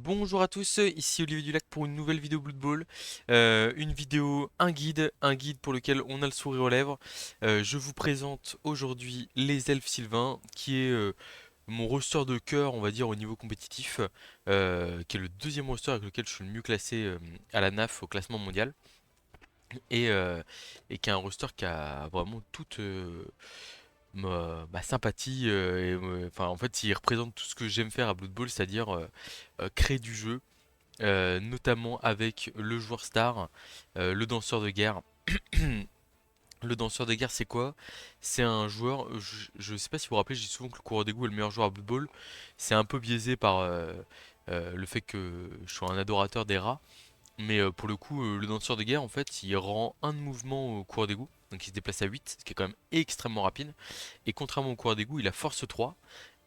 Bonjour à tous, ici Olivier Dulac pour une nouvelle vidéo Blood Bowl. Une vidéo, un guide pour lequel on a le sourire aux lèvres. Je vous présente aujourd'hui les elfes sylvains, qui est mon roster de cœur, on va dire, au niveau compétitif, qui est le deuxième roster avec lequel je suis le mieux classé à la NAF au classement mondial. Et, euh, et qui est un roster qui a vraiment toute ma sympathie. Enfin, en fait, il représente tout ce que j'aime faire à Blood Bowl, c'est-à-dire créer du jeu notamment avec le joueur star, le danseur de guerre. Le danseur de guerre, c'est quoi? C'est un joueur, je sais pas si vous vous rappelez, je dis souvent que le coureur d'égout est le meilleur joueur à Blood Bowl. C'est un peu biaisé par le fait que je suis un adorateur des rats. Mais pour le coup, le danseur de guerre, en fait, il rend un de mouvement au coureur d'égout. Donc il se déplace à 8, ce qui est quand même extrêmement rapide. Et contrairement au coureur d'égout, il a force 3.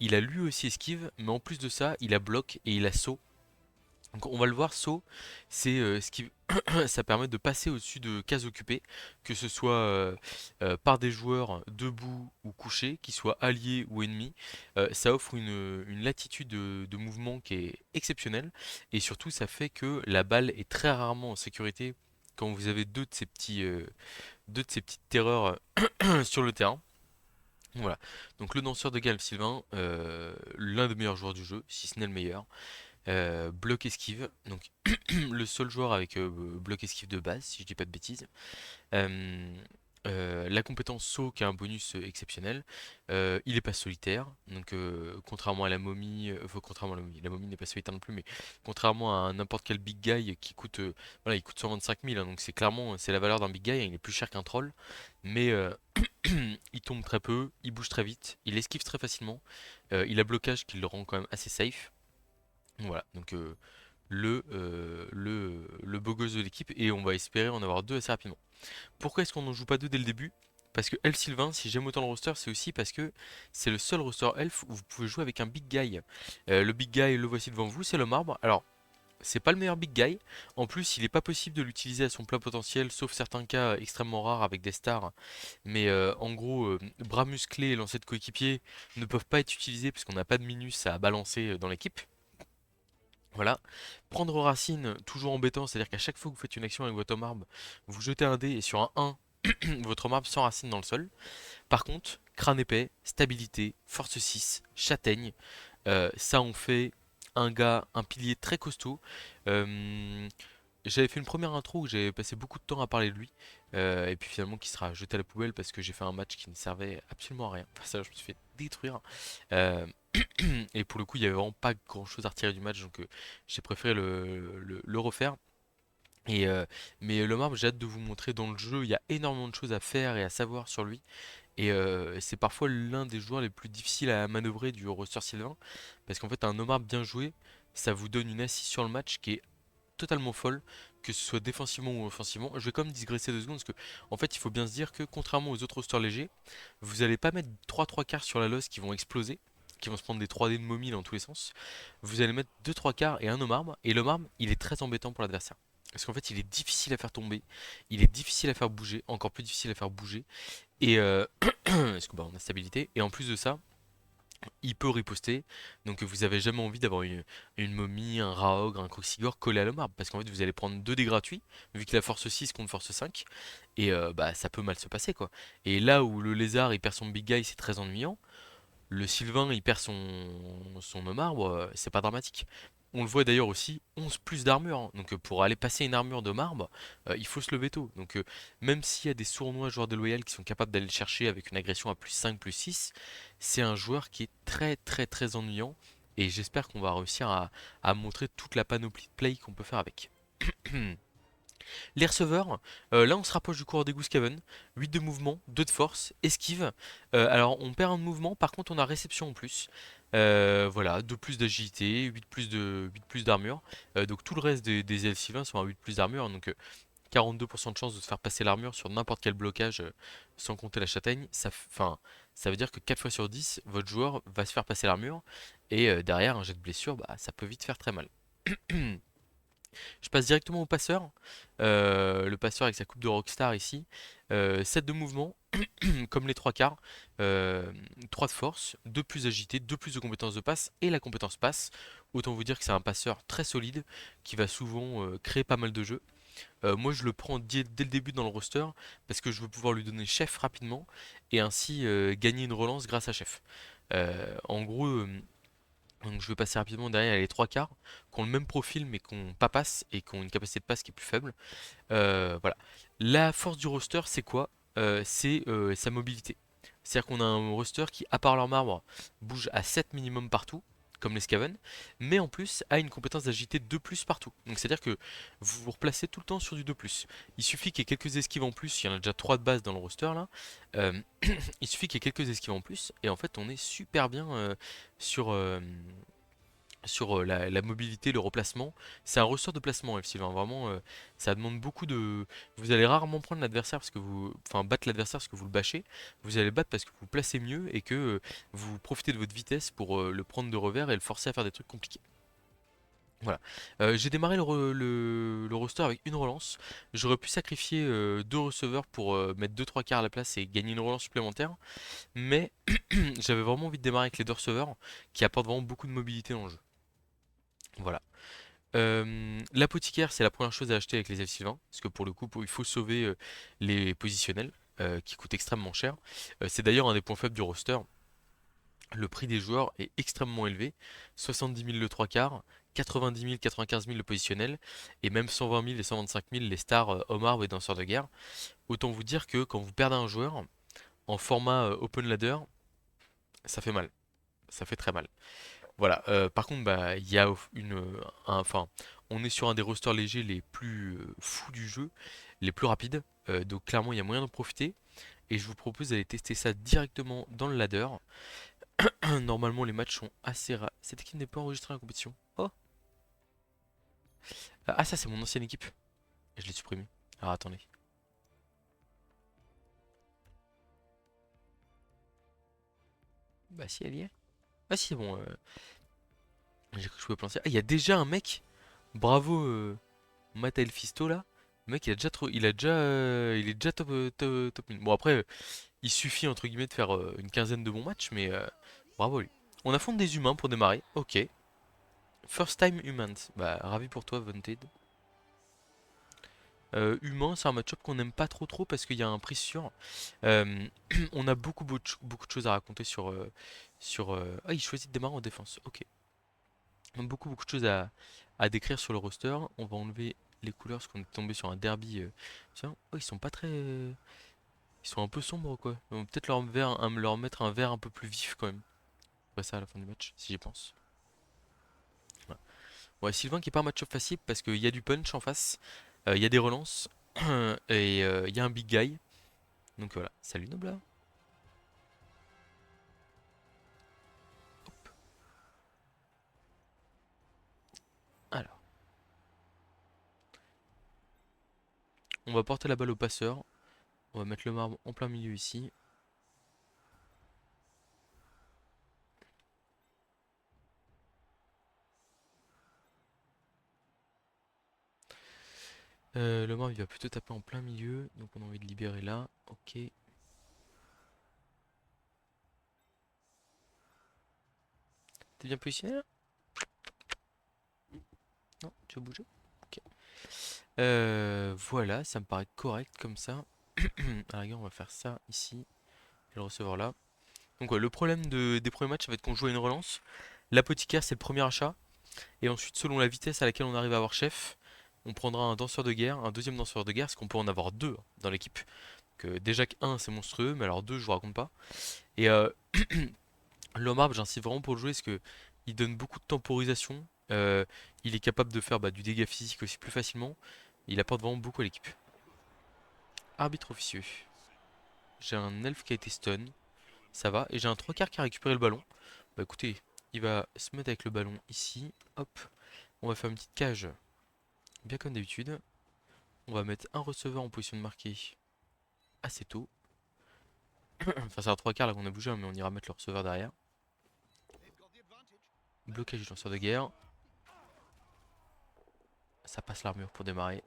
Il a lui aussi esquive, mais en plus de ça, il a bloc et il a saut. Donc on va le voir, saut, c'est ce qui ça permet de passer au-dessus de cases occupées, que ce soit par des joueurs debout ou couchés, qu'ils soient alliés ou ennemis. Ça offre une latitude de mouvement qui est exceptionnelle, et surtout ça fait que la balle est très rarement en sécurité quand vous avez deux de ces petites terreurs sur le terrain. Voilà. Donc le danseur de Galve Sylvain, l'un des meilleurs joueurs du jeu, si ce n'est le meilleur. Bloc esquive, donc le seul joueur avec bloc esquive de base, si je dis pas de bêtises. Euh, la compétence saut qui a un bonus exceptionnel. Il est pas solitaire, donc contrairement à la momie, enfin, contrairement à la momie n'est pas solitaire non plus, mais contrairement à n'importe quel big guy qui coûte, voilà, il coûte 125 000, hein, donc c'est clairement c'est la valeur d'un big guy, il est plus cher qu'un troll, mais il tombe très peu, il bouge très vite, il esquive très facilement, il a blocage qui le rend quand même assez safe. Voilà, donc le beau gosse de l'équipe et on va espérer en avoir deux assez rapidement. Pourquoi est-ce qu'on n'en joue pas deux dès le début? Parce que Elf Sylvain, si j'aime autant le roster, c'est aussi parce que c'est le seul roster Elf où vous pouvez jouer avec un big guy. Le big guy, le voici devant vous, c'est le marbre. Alors, c'est pas le meilleur big guy. En plus, il n'est pas possible de l'utiliser à son plein potentiel, sauf certains cas extrêmement rares avec des stars. Mais en gros, bras musclés et lancers de coéquipiers ne peuvent pas être utilisés parce qu'on n'a pas de minus à balancer dans l'équipe. Voilà. Prendre racine, toujours embêtant, c'est-à-dire qu'à chaque fois que vous faites une action avec votre marbre, vous jetez un dé et sur un 1, votre marbre sans racine dans le sol. Par contre, crâne épais, stabilité, force 6, châtaigne, ça on fait un gars, un pilier très costaud. Euh, J'avais fait une première intro où j'avais passé beaucoup de temps à parler de lui, et puis finalement qui sera jeté à la poubelle parce que j'ai fait un match qui ne servait absolument à rien. Enfin, ça, je me suis fait détruire. Euh, et pour le coup, il y avait vraiment pas grand chose à retirer du match, donc j'ai préféré le refaire. Et, mais le marbre, j'ai hâte de vous montrer dans le jeu, il y a énormément de choses à faire et à savoir sur lui. Et c'est parfois l'un des joueurs les plus difficiles à manœuvrer du roster Sylvain, parce qu'en fait, un no marbre bien joué, ça vous donne une assise sur le match qui est totalement folle, que ce soit défensivement ou offensivement. Je vais quand même digresser 2 secondes, parce que en fait, il faut bien se dire que contrairement aux autres rosters légers, vous n'allez pas mettre trois quarts sur la losse qui vont exploser, qui vont se prendre des 3D de momie dans tous les sens. Vous allez mettre deux trois quarts et un au marbre, et le marbre, il est très embêtant pour l'adversaire. Parce qu'en fait, il est difficile à faire tomber, il est difficile à faire bouger, encore plus difficile à faire bouger, et parce que bah, on a stabilité, et en plus de ça, il peut riposter, donc vous avez jamais envie d'avoir une momie, un Raog, un Croxigore collé à la marbre, parce qu'en fait vous allez prendre 2 dés gratuits, vu qu'il a force 6 contre force 5, et bah ça peut mal se passer quoi. Et là où le lézard il perd son big guy, c'est très ennuyant, le Sylvain il perd son homme arbre, c'est pas dramatique. On le voit d'ailleurs aussi, 11 plus d'armure, hein. Donc pour aller passer une armure de marbre, il faut se lever tôt. Donc même s'il y a des sournois joueurs déloyaux qui sont capables d'aller le chercher avec une agression à plus 5, plus 6, c'est un joueur qui est très très très ennuyant. Et j'espère qu'on va réussir à montrer toute la panoplie de play qu'on peut faire avec. Les receveurs, là on se rapproche du coureur des Goosecaven. 8 de mouvement, 2 de force, esquive. Alors on perd un de mouvement, par contre on a réception en plus. Voilà, 2 plus d'agilité, 8 plus d'armure. Donc tout le reste des elfes sylvains sont à 8 plus d'armure. Donc 42% de chance de se faire passer l'armure sur n'importe quel blocage, sans compter la châtaigne. Ça veut dire que 4 fois sur 10, votre joueur va se faire passer l'armure. Et derrière, un jet de blessure, bah, ça peut vite faire très mal. Je passe directement au passeur. Le passeur avec sa coupe de Rockstar ici. 7 de mouvement, comme les trois quarts. 3 de force, 2 plus agité, 2 plus de compétences de passe et la compétence passe. Autant vous dire que c'est un passeur très solide qui va souvent créer pas mal de jeux. Moi je le prends dès le début dans le roster parce que je veux pouvoir lui donner chef rapidement et ainsi gagner une relance grâce à chef. En gros, donc je vais passer rapidement derrière il y a les trois quarts qui ont le même profil mais qui ont pas passe et qui ont une capacité de passe qui est plus faible. Voilà. La force du roster, c'est quoi? C'est sa mobilité. C'est-à-dire qu'on a un roster qui, à part leur marbre, bouge à 7 minimum partout, comme les Skaven, mais en plus a une compétence d'agilité 2 plus partout. Donc c'est-à-dire que vous vous replacez tout le temps sur du 2 plus. Il suffit qu'il y ait quelques esquives en plus, il y en a déjà 3 de base dans le roster là. Euh, il suffit qu'il y ait quelques esquives en plus, et en fait on est super bien sur, la mobilité, le replacement. C'est un ressort de placement, F Sylvain. Vraiment, ça demande beaucoup de. Vous allez rarement prendre l'adversaire parce que vous. Enfin, battre l'adversaire parce que vous le bâchez. Vous allez le battre parce que vous vous placez mieux et que vous profitez de votre vitesse pour le prendre de revers et le forcer à faire des trucs compliqués. Voilà. J'ai démarré le roster avec une relance. J'aurais pu sacrifier deux receveurs pour mettre deux trois quarts à la place et gagner une relance supplémentaire. Mais j'avais vraiment envie de démarrer avec les deux receveurs qui apportent vraiment beaucoup de mobilité dans le jeu. Voilà. L'apothicaire, c'est la première chose à acheter avec les F-Sylvain, parce que pour le coup, il faut sauver les positionnels, qui coûtent extrêmement cher. C'est d'ailleurs un des points faibles du roster. Le prix des joueurs est extrêmement élevé, 70 000 le 3 quarts, 90 000, 95 000 le positionnel, et même 120 000 et 125 000 les stars hommes arbres et danseurs de guerre. Autant vous dire que quand vous perdez un joueur, en format open ladder, ça fait mal, ça fait très mal. Voilà. Par contre, bah, il y a enfin, on est sur un des rosters légers les plus fous du jeu, les plus rapides. Donc clairement, il y a moyen d'en profiter. Et je vous propose d'aller tester ça directement dans le ladder. Normalement, les matchs sont assez rares. Cette équipe n'est pas enregistrée en compétition. Oh! Ah, ça, c'est mon ancienne équipe. Je l'ai supprimée. Alors attendez. Bah si, elle y est. Ah si, bon. J'ai cru que je pouvais planter. Ah, il y a déjà un mec. Bravo, Matt Elfisto là. Le mec, il a déjà trop, il est déjà top, top 1000. Bon après, il suffit entre guillemets de faire une quinzaine de bons matchs, mais bravo à lui. On affronte des humains pour démarrer. Ok. First time humans. Bah ravi pour toi, Wanted. Humain, c'est un match-up qu'on n'aime pas trop parce qu'il y a un prix sûr. Euh, on a beaucoup de choses à raconter Ah, il choisit de démarrer en défense. Ok. Beaucoup de choses à décrire sur le roster. On va enlever les couleurs parce qu'on est tombé sur un derby. Tiens, oh, ils sont pas très. Ils sont un peu sombres quoi. On va peut-être leur mettre un vert un peu plus vif quand même. On ça à la fin du match, si j'y pense. Voilà. Ouais, Sylvain qui est pas un match-up facile parce qu'il y a du punch en face, il y a des relances et il y a un big guy. Donc voilà. Salut Nobla. Alors, on va porter la balle au passeur. On va mettre le marbre en plein milieu ici. Le marbre il va plutôt taper en plein milieu. Donc on a envie de libérer là. Ok. T'es bien positionné là? Non, tu veux bouger? Ok. Voilà, ça me paraît correct comme ça. À la rigueur, on va faire ça ici. Et le receveur là. Donc ouais, le problème des premiers matchs, ça va être qu'on joue à une relance. L'apothicaire, c'est le premier achat. Et ensuite, selon la vitesse à laquelle on arrive à avoir chef, on prendra un danseur de guerre, un deuxième danseur de guerre, parce qu'on peut en avoir deux dans l'équipe. Que déjà que un c'est monstrueux, mais alors deux je vous raconte pas. Et l'homme arbre, j'insiste vraiment pour le jouer, parce que il donne beaucoup de temporisation. Il est capable de faire du dégât physique aussi plus facilement. Il apporte vraiment beaucoup à l'équipe. Arbitre officieux. J'ai un elfe qui a été stun, ça va. Et j'ai un trois quarts qui a récupéré le ballon. Bah écoutez, il va se mettre avec le ballon ici. Hop, on va faire une petite cage, bien comme d'habitude. On va mettre un receveur en position de marquer assez tôt. Enfin, c'est un trois quarts là qu'on a bougé, hein, mais on ira mettre le receveur derrière. Blocage du lanceur de guerre. Ça passe l'armure pour démarrer.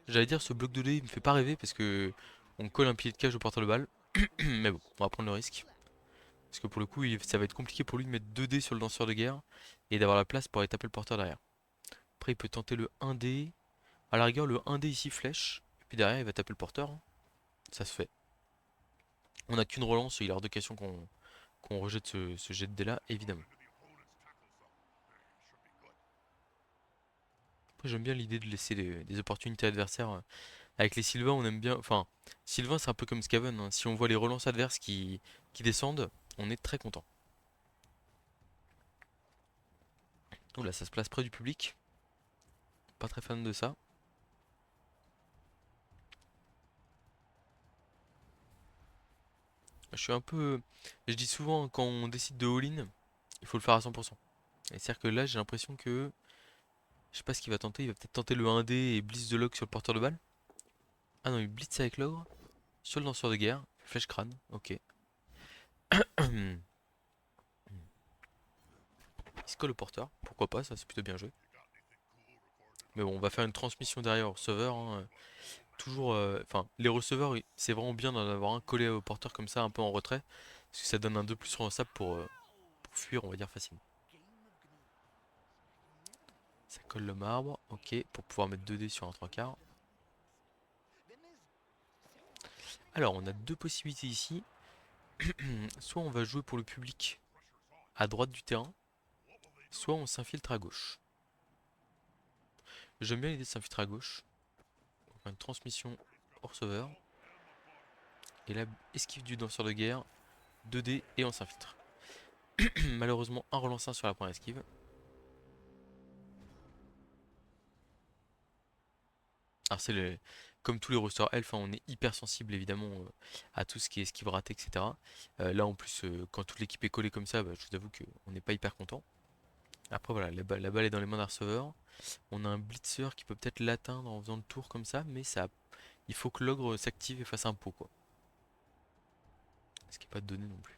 J'allais dire, ce bloc de dés, il me fait pas rêver parce que On colle un pied de cage au porteur de balle. Mais bon, on va prendre le risque. Parce que pour le coup, ça va être compliqué pour lui de mettre 2 dés sur le danseur de guerre et d'avoir la place pour aller taper le porteur derrière. Après, il peut tenter le 1D. À la rigueur, le 1D ici, flèche. Et puis derrière, il va taper le porteur, hein. Ça se fait. On n'a qu'une relance, il est hors de question qu'on rejette ce jet de dés là, évidemment. Après, j'aime bien l'idée de laisser des opportunités adversaires. Avec les Sylvains, on aime bien. Enfin, Sylvain, c'est un peu comme Skaven, hein. Si on voit les relances adverses qui descendent, on est très content. Oula, ça se place près du public. Pas très fan de ça. Je suis un peu. Je dis souvent, quand on décide de all-in, il faut le faire à 100%. Et c'est-à-dire que là, j'ai l'impression que. Je sais pas ce qu'il va tenter. Il va peut-être tenter le 1D et blitz de log sur le porteur de balle. Ah non, il blitz avec l'ogre. Sur le lanceur de guerre. Flèche crâne. Ok. Il se colle au porteur. Pourquoi pas, ça c'est plutôt bien joué. Mais bon, on va faire une transmission derrière au receveur, hein. Toujours. Enfin, les receveurs, c'est vraiment bien d'en avoir un collé au porteur comme ça, un peu en retrait. Parce que ça donne un 2 plus relançable pour fuir, on va dire, facilement. Ça colle le marbre, ok, pour pouvoir mettre 2 dés sur un 3 quarts. Alors, on a deux possibilités ici. Soit on va jouer pour le public à droite du terrain, soit on s'infiltre à gauche. J'aime bien l'idée de s'infiltrer à gauche. On va faire une transmission au receveur. Et là, esquive du danseur de guerre, 2 dés et on s'infiltre. Malheureusement, un relanceur sur la première esquive. Alors comme tous les rosters elf, hein, on est hyper sensible évidemment à tout ce qui est esquive ratée, etc. Là en plus, quand toute l'équipe est collée comme ça, bah, je vous avoue qu'on n'est pas hyper content. Après voilà, la balle est dans les mains d'un receveur. On a un blitzer qui peut peut-être l'atteindre en faisant le tour comme ça, mais il faut que l'ogre s'active et fasse un pot quoi. Ce qui n'est pas donné non plus.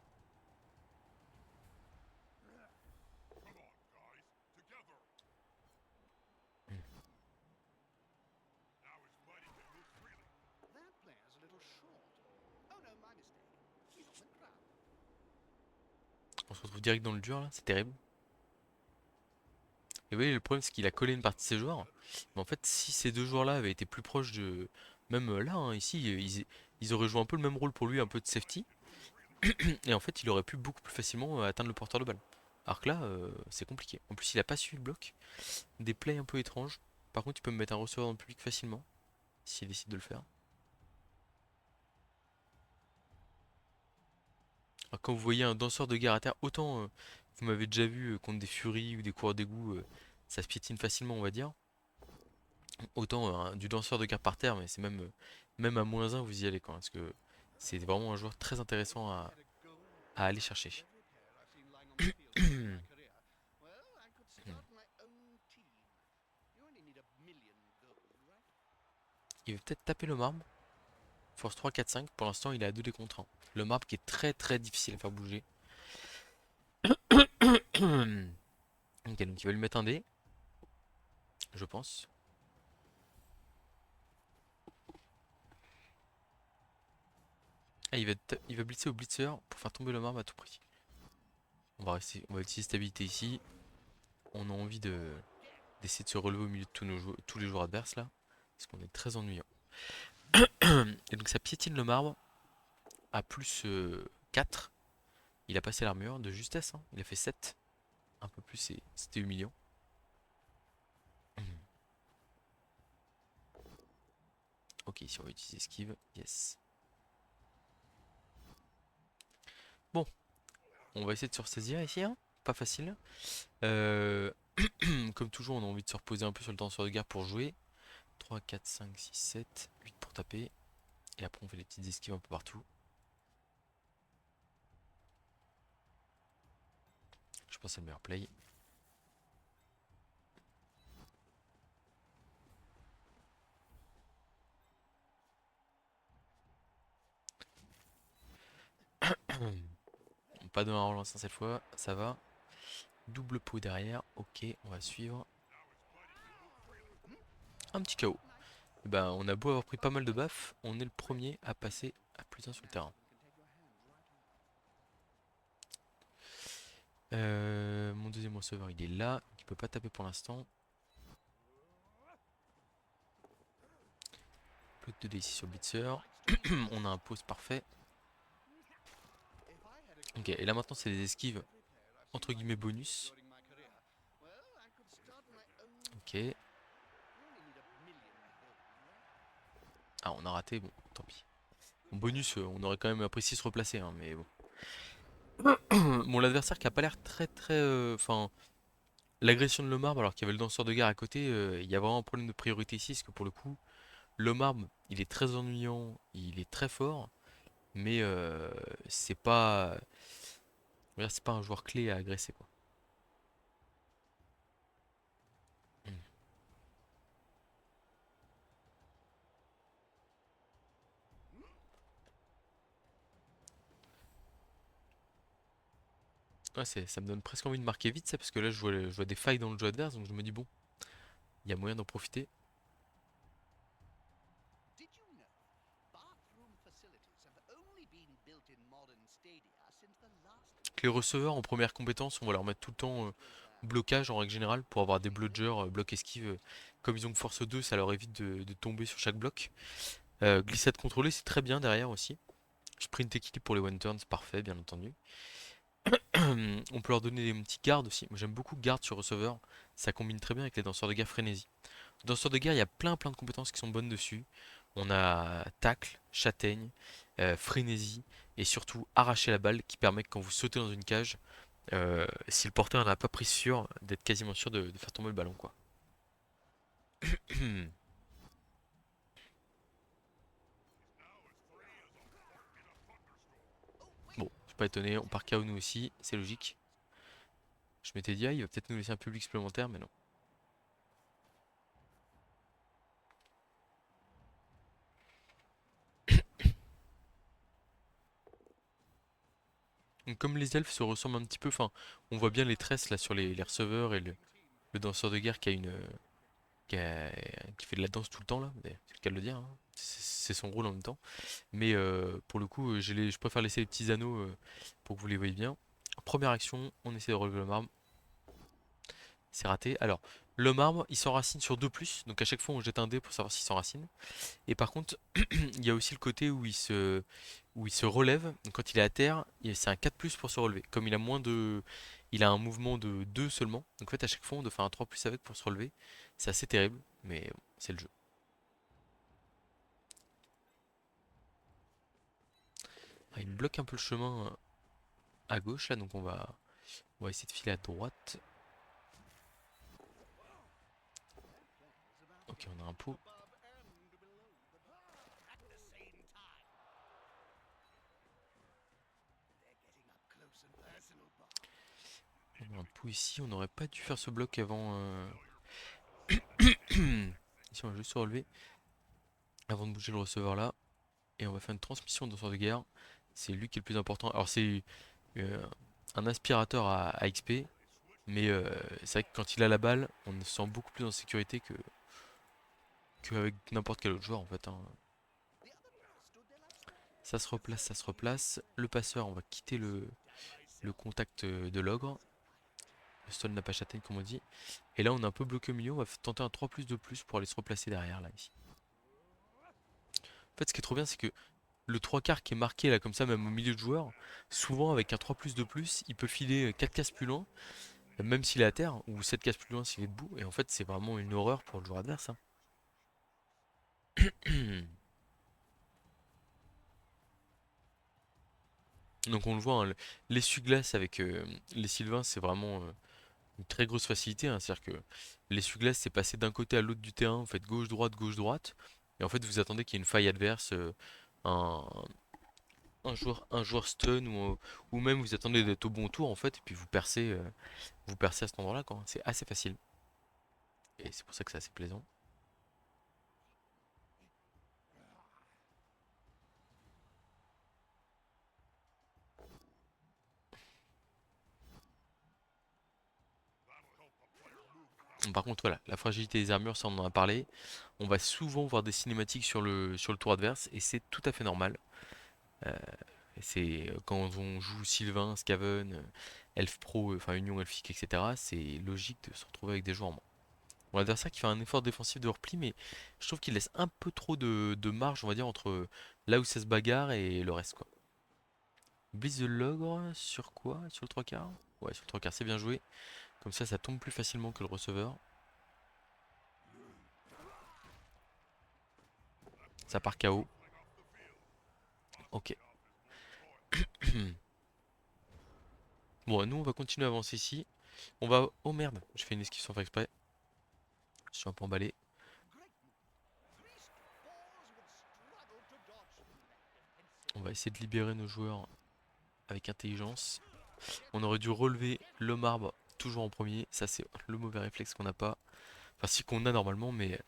On se retrouve direct dans le dur là, c'est terrible. Et vous voyez, le problème c'est qu'il a collé une partie de ses joueurs. Mais en fait, si ces deux joueurs là avaient été plus proches de. Même là, hein, ici, ils auraient joué un peu le même rôle pour lui, un peu de safety. Et en fait, il aurait pu beaucoup plus facilement atteindre le porteur de balle. Alors que là, c'est compliqué. En plus, il a pas suivi le bloc. Des plays un peu étranges. Par contre, il peut me mettre un receveur dans le public facilement, s'il décide de le faire. Alors, quand vous voyez un danseur de guerre à terre, autant vous m'avez déjà vu contre des furies ou des coureurs d'égout, ça se piétine facilement, on va dire. Autant du danseur de guerre par terre, mais c'est même à -1, vous y allez quand, parce que c'est vraiment un joueur très intéressant à aller chercher. Il va peut-être taper le marbre. Force 3, 4, 5. Pour l'instant, il est à 2 des contre 1. Le marbre qui est très très difficile à faire bouger. Ok, donc il va lui mettre un dé, je pense. Ah, il va blitzer au blitzer pour faire tomber le marbre à tout prix. On va utiliser stabilité ici. On a envie d'essayer de se relever au milieu de tous les joueurs adverses là. Parce qu'on est très ennuyant. Et donc ça piétine le marbre à plus 4. Il a passé l'armure de justesse, hein. Il a fait 7. Un peu plus, c'était humiliant. Ok, ici on va utiliser esquive. Yes. Bon, on va essayer de se ressaisir ici, hein. Pas facile. Euh, Comme toujours, on a envie de se reposer un peu sur le danseur de guerre pour jouer. 3, 4, 5, 6, 7, 8 pour taper. Et après, on fait les petites esquives un peu partout. Je pense que c'est le meilleur play. Pas de 1 relance cette fois, ça va. Double pot derrière, ok, on va suivre. Un petit KO. Ben, on a beau avoir pris pas mal de baffes, on est le premier à passer à plus 1 sur le terrain. Mon deuxième receveur il est là, donc il peut pas taper pour l'instant. Bloc de D6 sur Blitzer. On a un pause parfait. Ok, et là maintenant c'est des esquives entre guillemets bonus. Ok. Ah, on a raté, bon, tant pis. En bonus, on aurait quand même apprécié se replacer, hein, mais bon. Bon, l'adversaire qui a pas l'air très très. Enfin, l'agression de le marbre alors qu'il y avait le danseur de guerre à côté, il y a vraiment un problème de priorité ici, parce que pour le coup, le marbre, il est très ennuyant, il est très fort, mais c'est pas. On va dire, c'est pas un joueur clé à agresser, quoi. Hmm. Ouais, ça me donne presque envie de marquer vite, ça, parce que là, je vois des failles dans le jeu adverse, donc je me dis, bon, il y a moyen d'en profiter. Les receveurs en première compétence, on va leur mettre tout le temps blocage en règle générale pour avoir des blodgers, bloc esquive. Comme ils ont que force 2, ça leur évite de tomber sur chaque bloc. Glissade contrôlée, c'est très bien derrière aussi. Sprint équilibre pour les one turn, c'est parfait, bien entendu. On peut leur donner des petits gardes aussi. Moi j'aime beaucoup garde sur receveur. Ça combine très bien avec les danseurs de guerre frénésie. Danseurs de guerre, il y a plein de compétences qui sont bonnes dessus. On a tacle, châtaigne, frénésie et surtout arracher la balle qui permet que quand vous sautez dans une cage, si le porteur n'a pas pris sûr, d'être quasiment sûr de faire tomber le ballon, quoi. Bon, je suis pas étonné, on part KO nous aussi, c'est logique. Je m'étais dit, ah, il va peut-être nous laisser un public supplémentaire, mais non. Donc, comme les elfes se ressemblent un petit peu, enfin, on voit bien les tresses là sur les receveurs et le danseur de guerre qui fait de la danse tout le temps là, mais c'est le cas de le dire, hein. C'est son rôle en même temps. Mais pour le coup, je préfère laisser les petits anneaux pour que vous les voyez bien. Première action, on essaie de relever le marbre. C'est raté. Alors, le marbre, il s'enracine sur 2+, donc à chaque fois on jette un dé pour savoir s'il s'enracine. Et par contre, il y a aussi le côté où il se relève. Donc quand il est à terre, c'est un 4+ pour se relever. Comme il a moins de. Il a un mouvement de 2 seulement. Donc en fait, à chaque fois, on doit faire un 3+ avec pour se relever. C'est assez terrible, mais bon, c'est le jeu. Ah, il me bloque un peu le chemin à gauche là, donc on va essayer de filer à droite. Ok, on a un pot. On a un pot ici. On n'aurait pas dû faire ce bloc avant. Ici, on va juste se relever avant de bouger le receveur là. Et on va faire une transmission de danseur de guerre. C'est lui qui est le plus important. Alors, c'est euh, un aspirateur à XP. Mais c'est vrai que quand il a la balle, on se sent beaucoup plus en sécurité qu'avec n'importe quel autre joueur en fait, hein. Ça se replace, ça se replace. Le passeur, on va quitter le contact de l'ogre. Le stun n'a pas châtaigne comme on dit. Et là on est un peu bloqué au milieu, on va tenter un 3+ de plus pour aller se replacer derrière là ici. En fait ce qui est trop bien c'est que le 3 quarts qui est marqué là comme ça même au milieu de joueur, souvent avec un 3+ de plus, il peut filer 4 cases plus loin, même s'il est à terre, ou 7 cases plus loin s'il est debout, et en fait c'est vraiment une horreur pour le joueur adverse, hein. Donc on le voit, hein, l'essuie-glace avec les Sylvains c'est vraiment une très grosse facilité, hein. C'est-à-dire que l'essuie-glace c'est passer d'un côté à l'autre du terrain, vous faites gauche droite, et en fait vous attendez qu'il y ait une faille adverse, un, un joueur stun ou même vous attendez d'être au bon tour en fait et puis vous percez à cet endroit-là quoi. C'est assez facile et c'est pour ça que c'est assez plaisant. Bon, par contre, voilà, la fragilité des armures, ça on en a parlé. On va souvent voir des cinématiques sur le tour adverse et c'est tout à fait normal. Euh, c'est quand on joue Sylvain, Skaven, Elf Pro, enfin Union Elfique, etc. C'est logique de se retrouver avec des joueurs en moins. Bon, l'adversaire qui fait un effort défensif de repli, mais je trouve qu'il laisse un peu trop de marge, on va dire, entre là où ça se bagarre et le reste, quoi. Blitz de l'ogre, sur quoi? Sur le 3 quarts? Ouais, sur le 3 quarts, c'est bien joué. Comme ça tombe plus facilement que le receveur. Ça part KO. Ok. Bon, nous, on va continuer à avancer ici. On va... Oh merde, je fais une esquive sans faire exprès. Je suis un peu emballé. On va essayer de libérer nos joueurs avec intelligence. On aurait dû relever le marbre toujours en premier. Ça, c'est le mauvais réflexe qu'on n'a pas. Enfin, si qu'on a normalement, mais...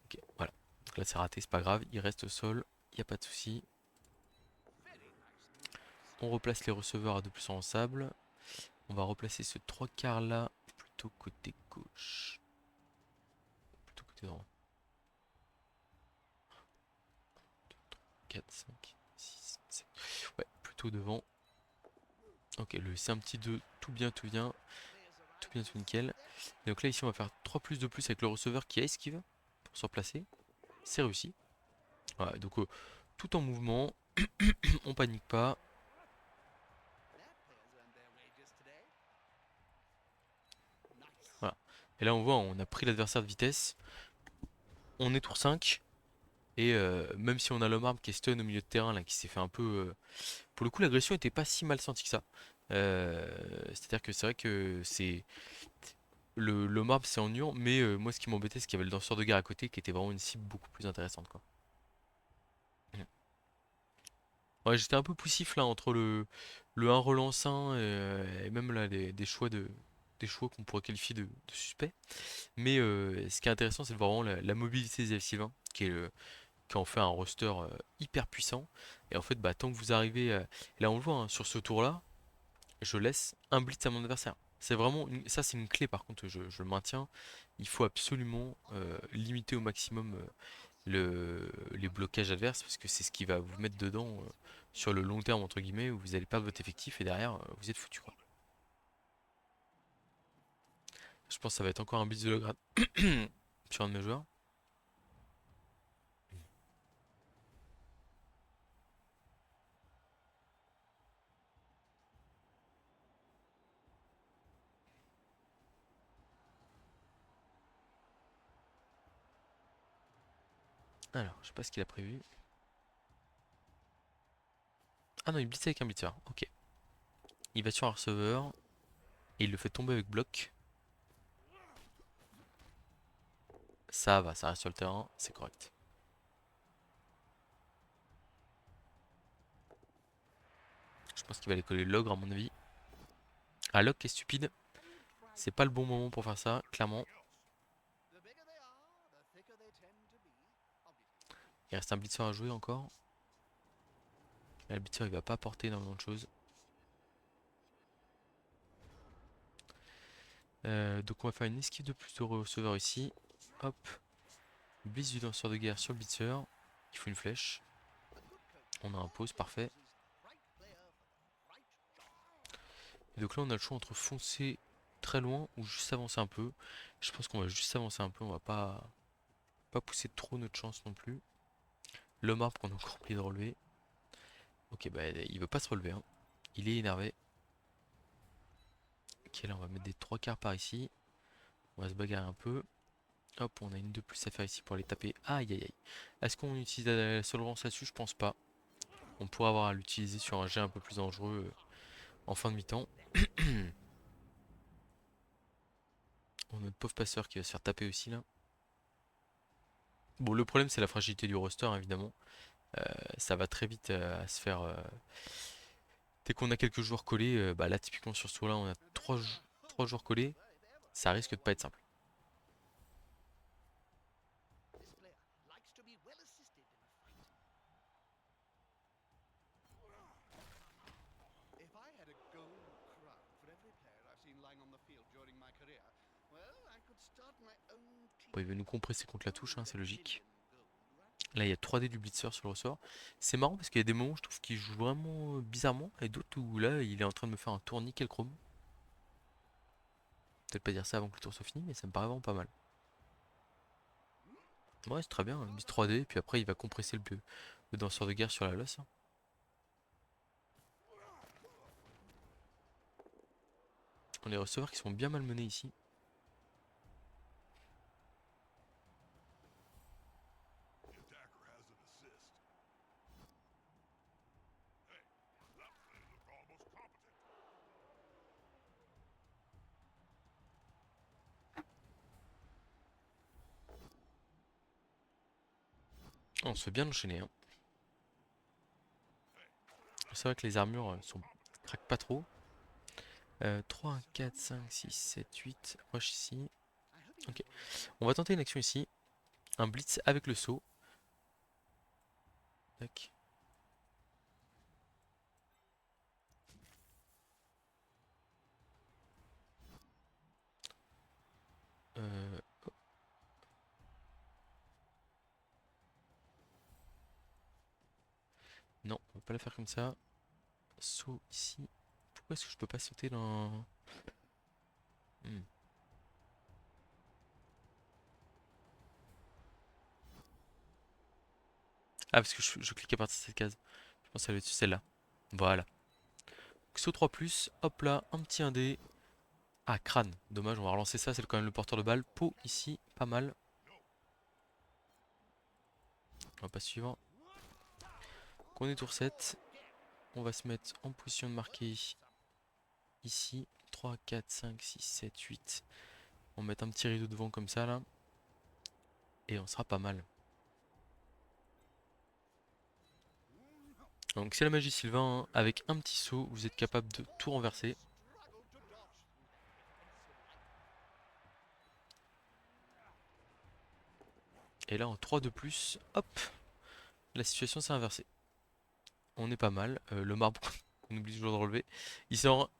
Ok, voilà. Donc là, c'est raté, c'est pas grave. Il reste au sol. Il n'y a pas de souci. On replace les receveurs à 2 plus en sable. On va replacer ce 3 quarts là plutôt côté gauche. Plutôt côté droit. 4, 5, 6, 7. Ouais, plutôt devant. Ok, le c'est un petit 2, tout bien, tout bien. Tout bien, tout nickel. Et donc là, ici, on va faire 3 plus de plus avec le receveur qui a esquive pour se replacer. C'est réussi. Voilà, donc tout en mouvement, on panique pas. Voilà. Et là, on voit, on a pris l'adversaire de vitesse. On est tour 5. Et même si on a l'homme arbre qui est stun au milieu de terrain, là, qui s'est fait un peu. Pour le coup, l'agression était pas si mal sentie que ça. C'est-à-dire que c'est vrai que c'est. Le marbre c'est ennuyant, mais moi ce qui m'embêtait, c'est qu'il y avait le danseur de guerre à côté qui était vraiment une cible beaucoup plus intéressante, quoi. Mm. Ouais, j'étais un peu poussif là entre le 1 relance 1 et même là des choix qu'on pourrait qualifier de suspects. Mais ce qui est intéressant, c'est de voir vraiment la mobilité des F-Sylvain, qui en fait un roster hyper puissant. Et en fait, bah, tant que vous arrivez. Et là, on le voit, hein, sur ce tour-là, je laisse un blitz à mon adversaire. C'est vraiment ça, c'est une clé par contre, je le maintiens. Il faut absolument limiter au maximum les blocages adverses parce que c'est ce qui va vous mettre dedans sur le long terme, entre guillemets, où vous allez perdre votre effectif et derrière, vous êtes foutu, quoi. Je pense que ça va être encore un blitz de grade sur un de mes joueurs. Alors, je sais pas ce qu'il a prévu. Ah non, il blitz avec un blitzer. Ok. Il va sur un receveur et il le fait tomber avec bloc. Ça va, ça reste sur le terrain, c'est correct. Je pense qu'il va aller coller l'ogre à mon avis. Ah, l'ogre qui est stupide. C'est pas le bon moment pour faire ça, clairement. Il reste un blitzer à jouer encore. Là, le blitzer il va pas apporter énormément de choses. Donc on va faire une esquive de plus de receveur ici. Hop. Blitz du lanceur de guerre sur le blitzer. Il faut une flèche. On a un pause, parfait. Et donc là on a le choix entre foncer très loin ou juste avancer un peu. Je pense qu'on va juste avancer un peu, on va pas pousser trop notre chance non plus. L'homme arbre qu'on a encore oublié de relever. Ok, bah il veut pas se relever, hein. Il est énervé. Ok, là on va mettre des 3 quarts par ici. On va se bagarrer un peu. Hop, on a une de plus à faire ici pour les taper. Aïe aïe aïe. Est-ce qu'on utilise la seule lance là-dessus? Je pense pas. On pourrait avoir à l'utiliser sur un jet un peu plus dangereux en fin de mi-temps. On a notre pauvre passeur qui va se faire taper aussi là. Bon, le problème c'est la fragilité du roster, hein, évidemment. Ça va très vite à se faire. Dès qu'on a quelques joueurs collés, bah là typiquement sur ce tour là on a 3 joueurs collés. Ça risque de pas être simple. If I had a gold crown for every player I've seen lying on the field during my career, Bon, il va nous compresser contre la touche, hein, c'est logique. Là, il y a 3D du blitzer sur le ressort. C'est marrant parce qu'il y a des moments où je trouve qu'il joue vraiment bizarrement et d'autres où là, il est en train de me faire un tour nickel chrome. Peut-être pas dire ça avant que le tour soit fini, mais ça me paraît vraiment pas mal. Ouais, c'est très bien, bis 3D, puis après il va compresser le danseur de guerre sur la losse, hein. On a des receveurs qui sont bien malmenés ici. On se fait bien enchaîner, hein. C'est vrai que les armures craquent pas trop. 3, 4, 5, 6, 7, 8. Rush ici. Ok. On va tenter une action ici. Un blitz avec le saut. Tac. Euh, non, on va pas la faire comme ça. Saut ici. Pourquoi est-ce que je peux pas sauter dans... Hmm. Ah, parce que je clique à partir de cette case. Je pense que ça va être celle-là. Voilà. Saut 3+, hop là, un petit 1D. Ah, crâne. Dommage, on va relancer ça, c'est quand même le porteur de balle. Pot ici, pas mal. On va pas suivre. On est tour 7. On va se mettre en position de marquer ici. 3, 4, 5, 6, 7, 8. On va mettre un petit rideau devant comme ça là. Et on sera pas mal. Donc c'est la magie Sylvain, hein. Avec un petit saut, vous êtes capable de tout renverser. Et là en 3 de plus, hop, la situation s'est inversée. On est pas mal. Le marbre, on oublie toujours de relever. Il sort.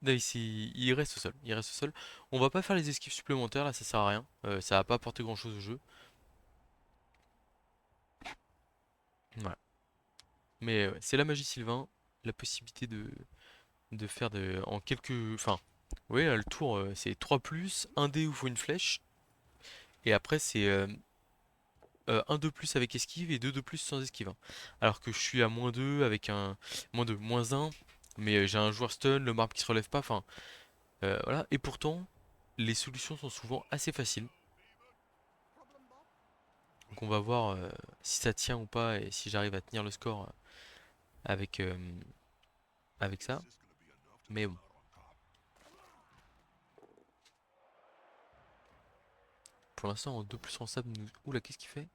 Non, il reste au sol. Il reste au sol. On va pas faire les esquives supplémentaires là, ça sert à rien. Ça va pas apporter grand chose au jeu. Voilà. Mais ouais, c'est la magie Sylvain. La possibilité de faire en quelques. Enfin, ouais, le tour c'est 3 un dé où il faut une flèche. Et après c'est un de plus avec esquive et 2 de plus sans esquive, hein. Alors que je suis à -2 avec un. -2, -1. Mais j'ai un joueur stun, le marbre qui se relève pas. Enfin, voilà. Et pourtant, les solutions sont souvent assez faciles. Donc on va voir si ça tient ou pas et si j'arrive à tenir le score avec, avec ça. Mais bon. Pour l'instant, en 2 plus en sable, nous... Oula, qu'est-ce qu'il fait?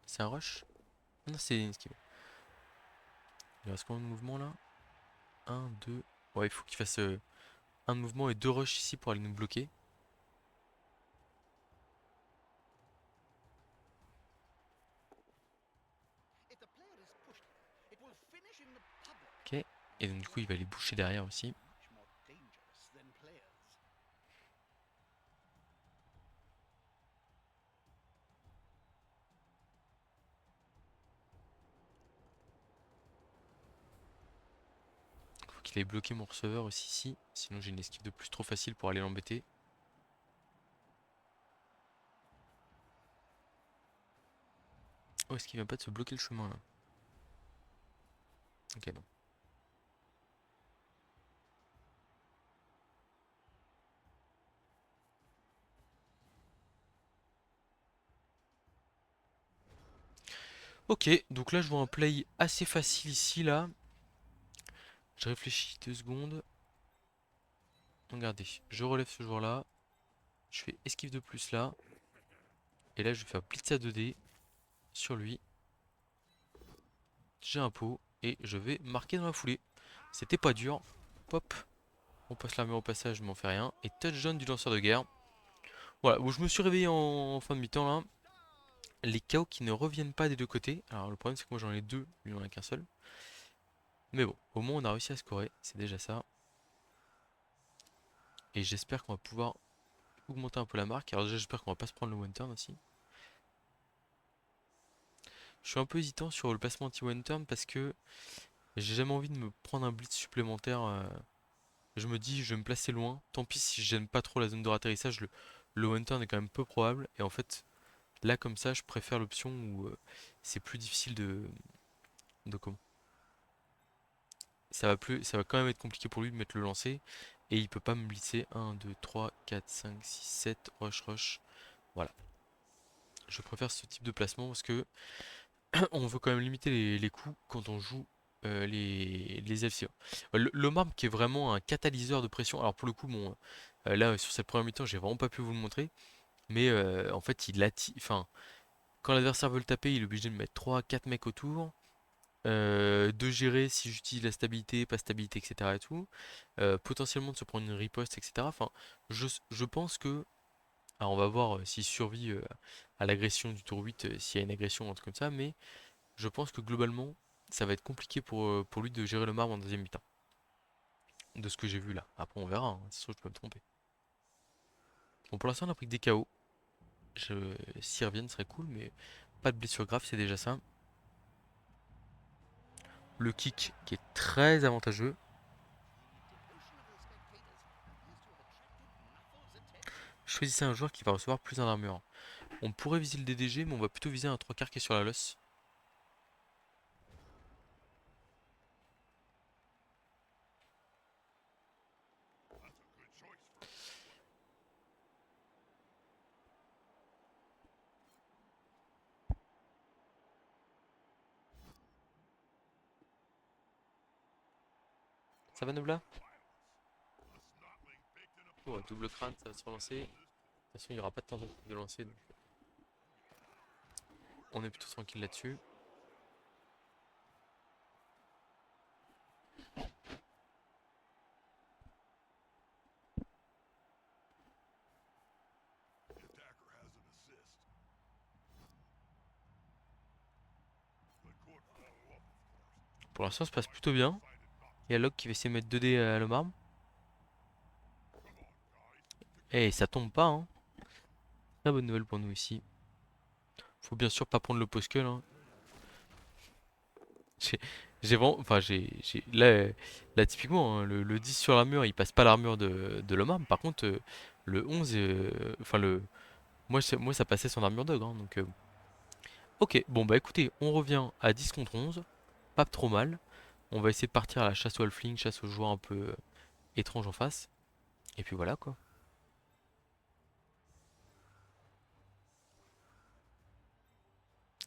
C'est un rush? Non, c'est une esquive. Il reste combien de mouvements là? Un, 2. Ouais, il faut qu'il fasse un mouvement et 2 rushs ici pour aller nous bloquer. Ok. Et donc du coup, il va les boucher derrière aussi. Faut qu'il aille bloquer mon receveur aussi ici. Sinon, j'ai une esquive de plus trop facile pour aller l'embêter. Oh, est-ce qu'il vient pas de se bloquer le chemin là? Ok, non. Ok, donc là je vois un play assez facile ici là. Je réfléchis 2 secondes. Regardez, je relève ce joueur là. Je fais esquive de plus là. Et là je vais faire blitz à 2D sur lui. J'ai un pot et je vais marquer dans la foulée. C'était pas dur. Pop. On passe l'armure au passage, je m'en fais rien. Et touchdown du lanceur de guerre. Voilà, où je me suis réveillé en fin de mi-temps là. Les KO qui ne reviennent pas des deux côtés. Alors le problème c'est que moi j'en ai deux, lui il en a qu'un seul. Mais bon, au moins on a réussi à scorer, c'est déjà ça. Et j'espère qu'on va pouvoir augmenter un peu la marque. Alors déjà j'espère qu'on va pas se prendre le one turn aussi. Je suis un peu hésitant sur le placement anti-one turn parce que j'ai jamais envie de me prendre un blitz supplémentaire. Je me dis je vais me placer loin. Tant pis si je gêne pas trop la zone de ratterrissage, le one turn est quand même peu probable. Et en fait là comme ça je préfère l'option où c'est plus difficile de comment. Ça va quand même être compliqué pour lui de mettre le lancer. Et il peut pas me blitzer 1, 2, 3, 4, 5, 6, 7, rush, rush. Voilà. Je préfère ce type de placement parce que on veut quand même limiter les coups quand on joue les FCO. Le marbre qui est vraiment un catalyseur de pression. Alors pour le coup, bon, là sur cette première mi-temps, j'ai vraiment pas pu vous le montrer. Mais en fait, il attire. Enfin, quand l'adversaire veut le taper, il est obligé de mettre 3 4 mecs autour. De gérer si j'utilise la stabilité, pas stabilité, etc. et tout. Potentiellement de se prendre une riposte, etc. Enfin, je pense que. Alors on va voir s'il survit à l'agression du tour 8, s'il y a une agression, un truc comme ça, mais je pense que globalement, ça va être compliqué pour lui de gérer le marbre en deuxième mi-temps. De ce que j'ai vu là. Après on verra, hein, ça se trouve, je peux me tromper. Bon pour l'instant on a pris que des KO. S'ils reviennent ce serait cool, mais pas de blessure grave, c'est déjà ça. Le kick qui est très avantageux. Choisissez un joueur qui va recevoir plus en armure. On pourrait viser le DDG, mais on va plutôt viser un 3 quarts qui est sur la losse. Ça va Nobla? Oh, double crâne, ça va se relancer. De toute façon, il n'y aura pas de temps de lancer, donc on est plutôt tranquille là-dessus. Pour l'instant, ça se passe plutôt bien. Il y a Locke qui va essayer de mettre 2D à le marbre. Et ça tombe pas, hein. Très bonne nouvelle pour nous ici. Faut bien sûr pas prendre le poskel, hein. J'ai j'ai vraiment. Enfin, là typiquement, hein, le 10 sur l'armure, il passe pas l'armure de l'homme arme. Par contre, le 11, enfin, moi, ça passait son armure dog, hein, donc, ok, bon, bah écoutez, on revient à 10 contre 11. Pas trop mal. On va essayer de partir à la chasse au halfling, chasse aux joueurs un peu étranges en face. Et puis voilà, quoi.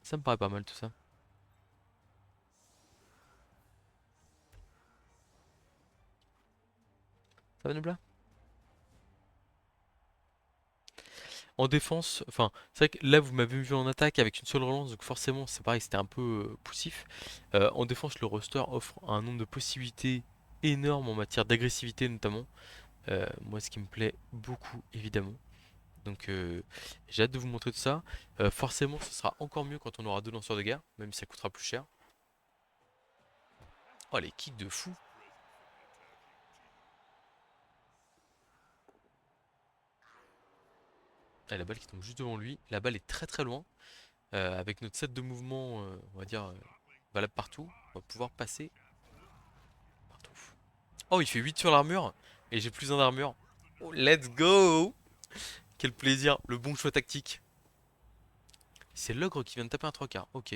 Ça me paraît pas mal tout ça. Ça va, Nubla? En défense, enfin, c'est vrai que là vous m'avez vu en attaque avec une seule relance, donc forcément c'est pareil, c'était un peu poussif. En défense, le roster offre un nombre de possibilités énorme en matière d'agressivité notamment. Moi, ce qui me plaît beaucoup, évidemment. Donc j'ai hâte de vous montrer tout ça. Forcément, ce sera encore mieux quand on aura deux lanceurs de guerre, même si ça coûtera plus cher. Oh, les kicks de fou! Ah, la balle qui tombe juste devant lui. La balle est très très loin. Avec notre set de mouvement, on va dire, valable partout, on va pouvoir passer partout. Oh, il fait 8 sur l'armure. Et j'ai plus un d'armure. Oh, let's go! Quel plaisir, le bon choix tactique. C'est l'ogre qui vient de taper un 3 quarts. Ok,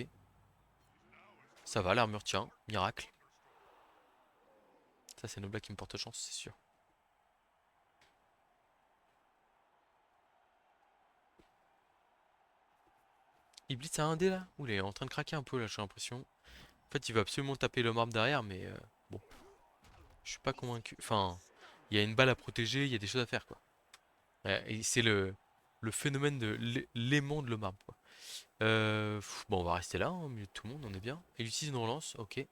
ça va, l'armure tient. Miracle. Ça, c'est Nobla qui me porte chance, c'est sûr. Il blitz à 1D là? Ouh, il est en train de craquer un peu là, j'ai l'impression. En fait, il veut absolument taper le marbre derrière, mais bon, je suis pas convaincu. Enfin, il y a une balle à protéger, il y a des choses à faire quoi. Ouais, et c'est le phénomène de l'aimant de le marbre quoi. Bon, on va rester là, hein, au milieu de tout le monde, on est bien. Il utilise une relance, ok.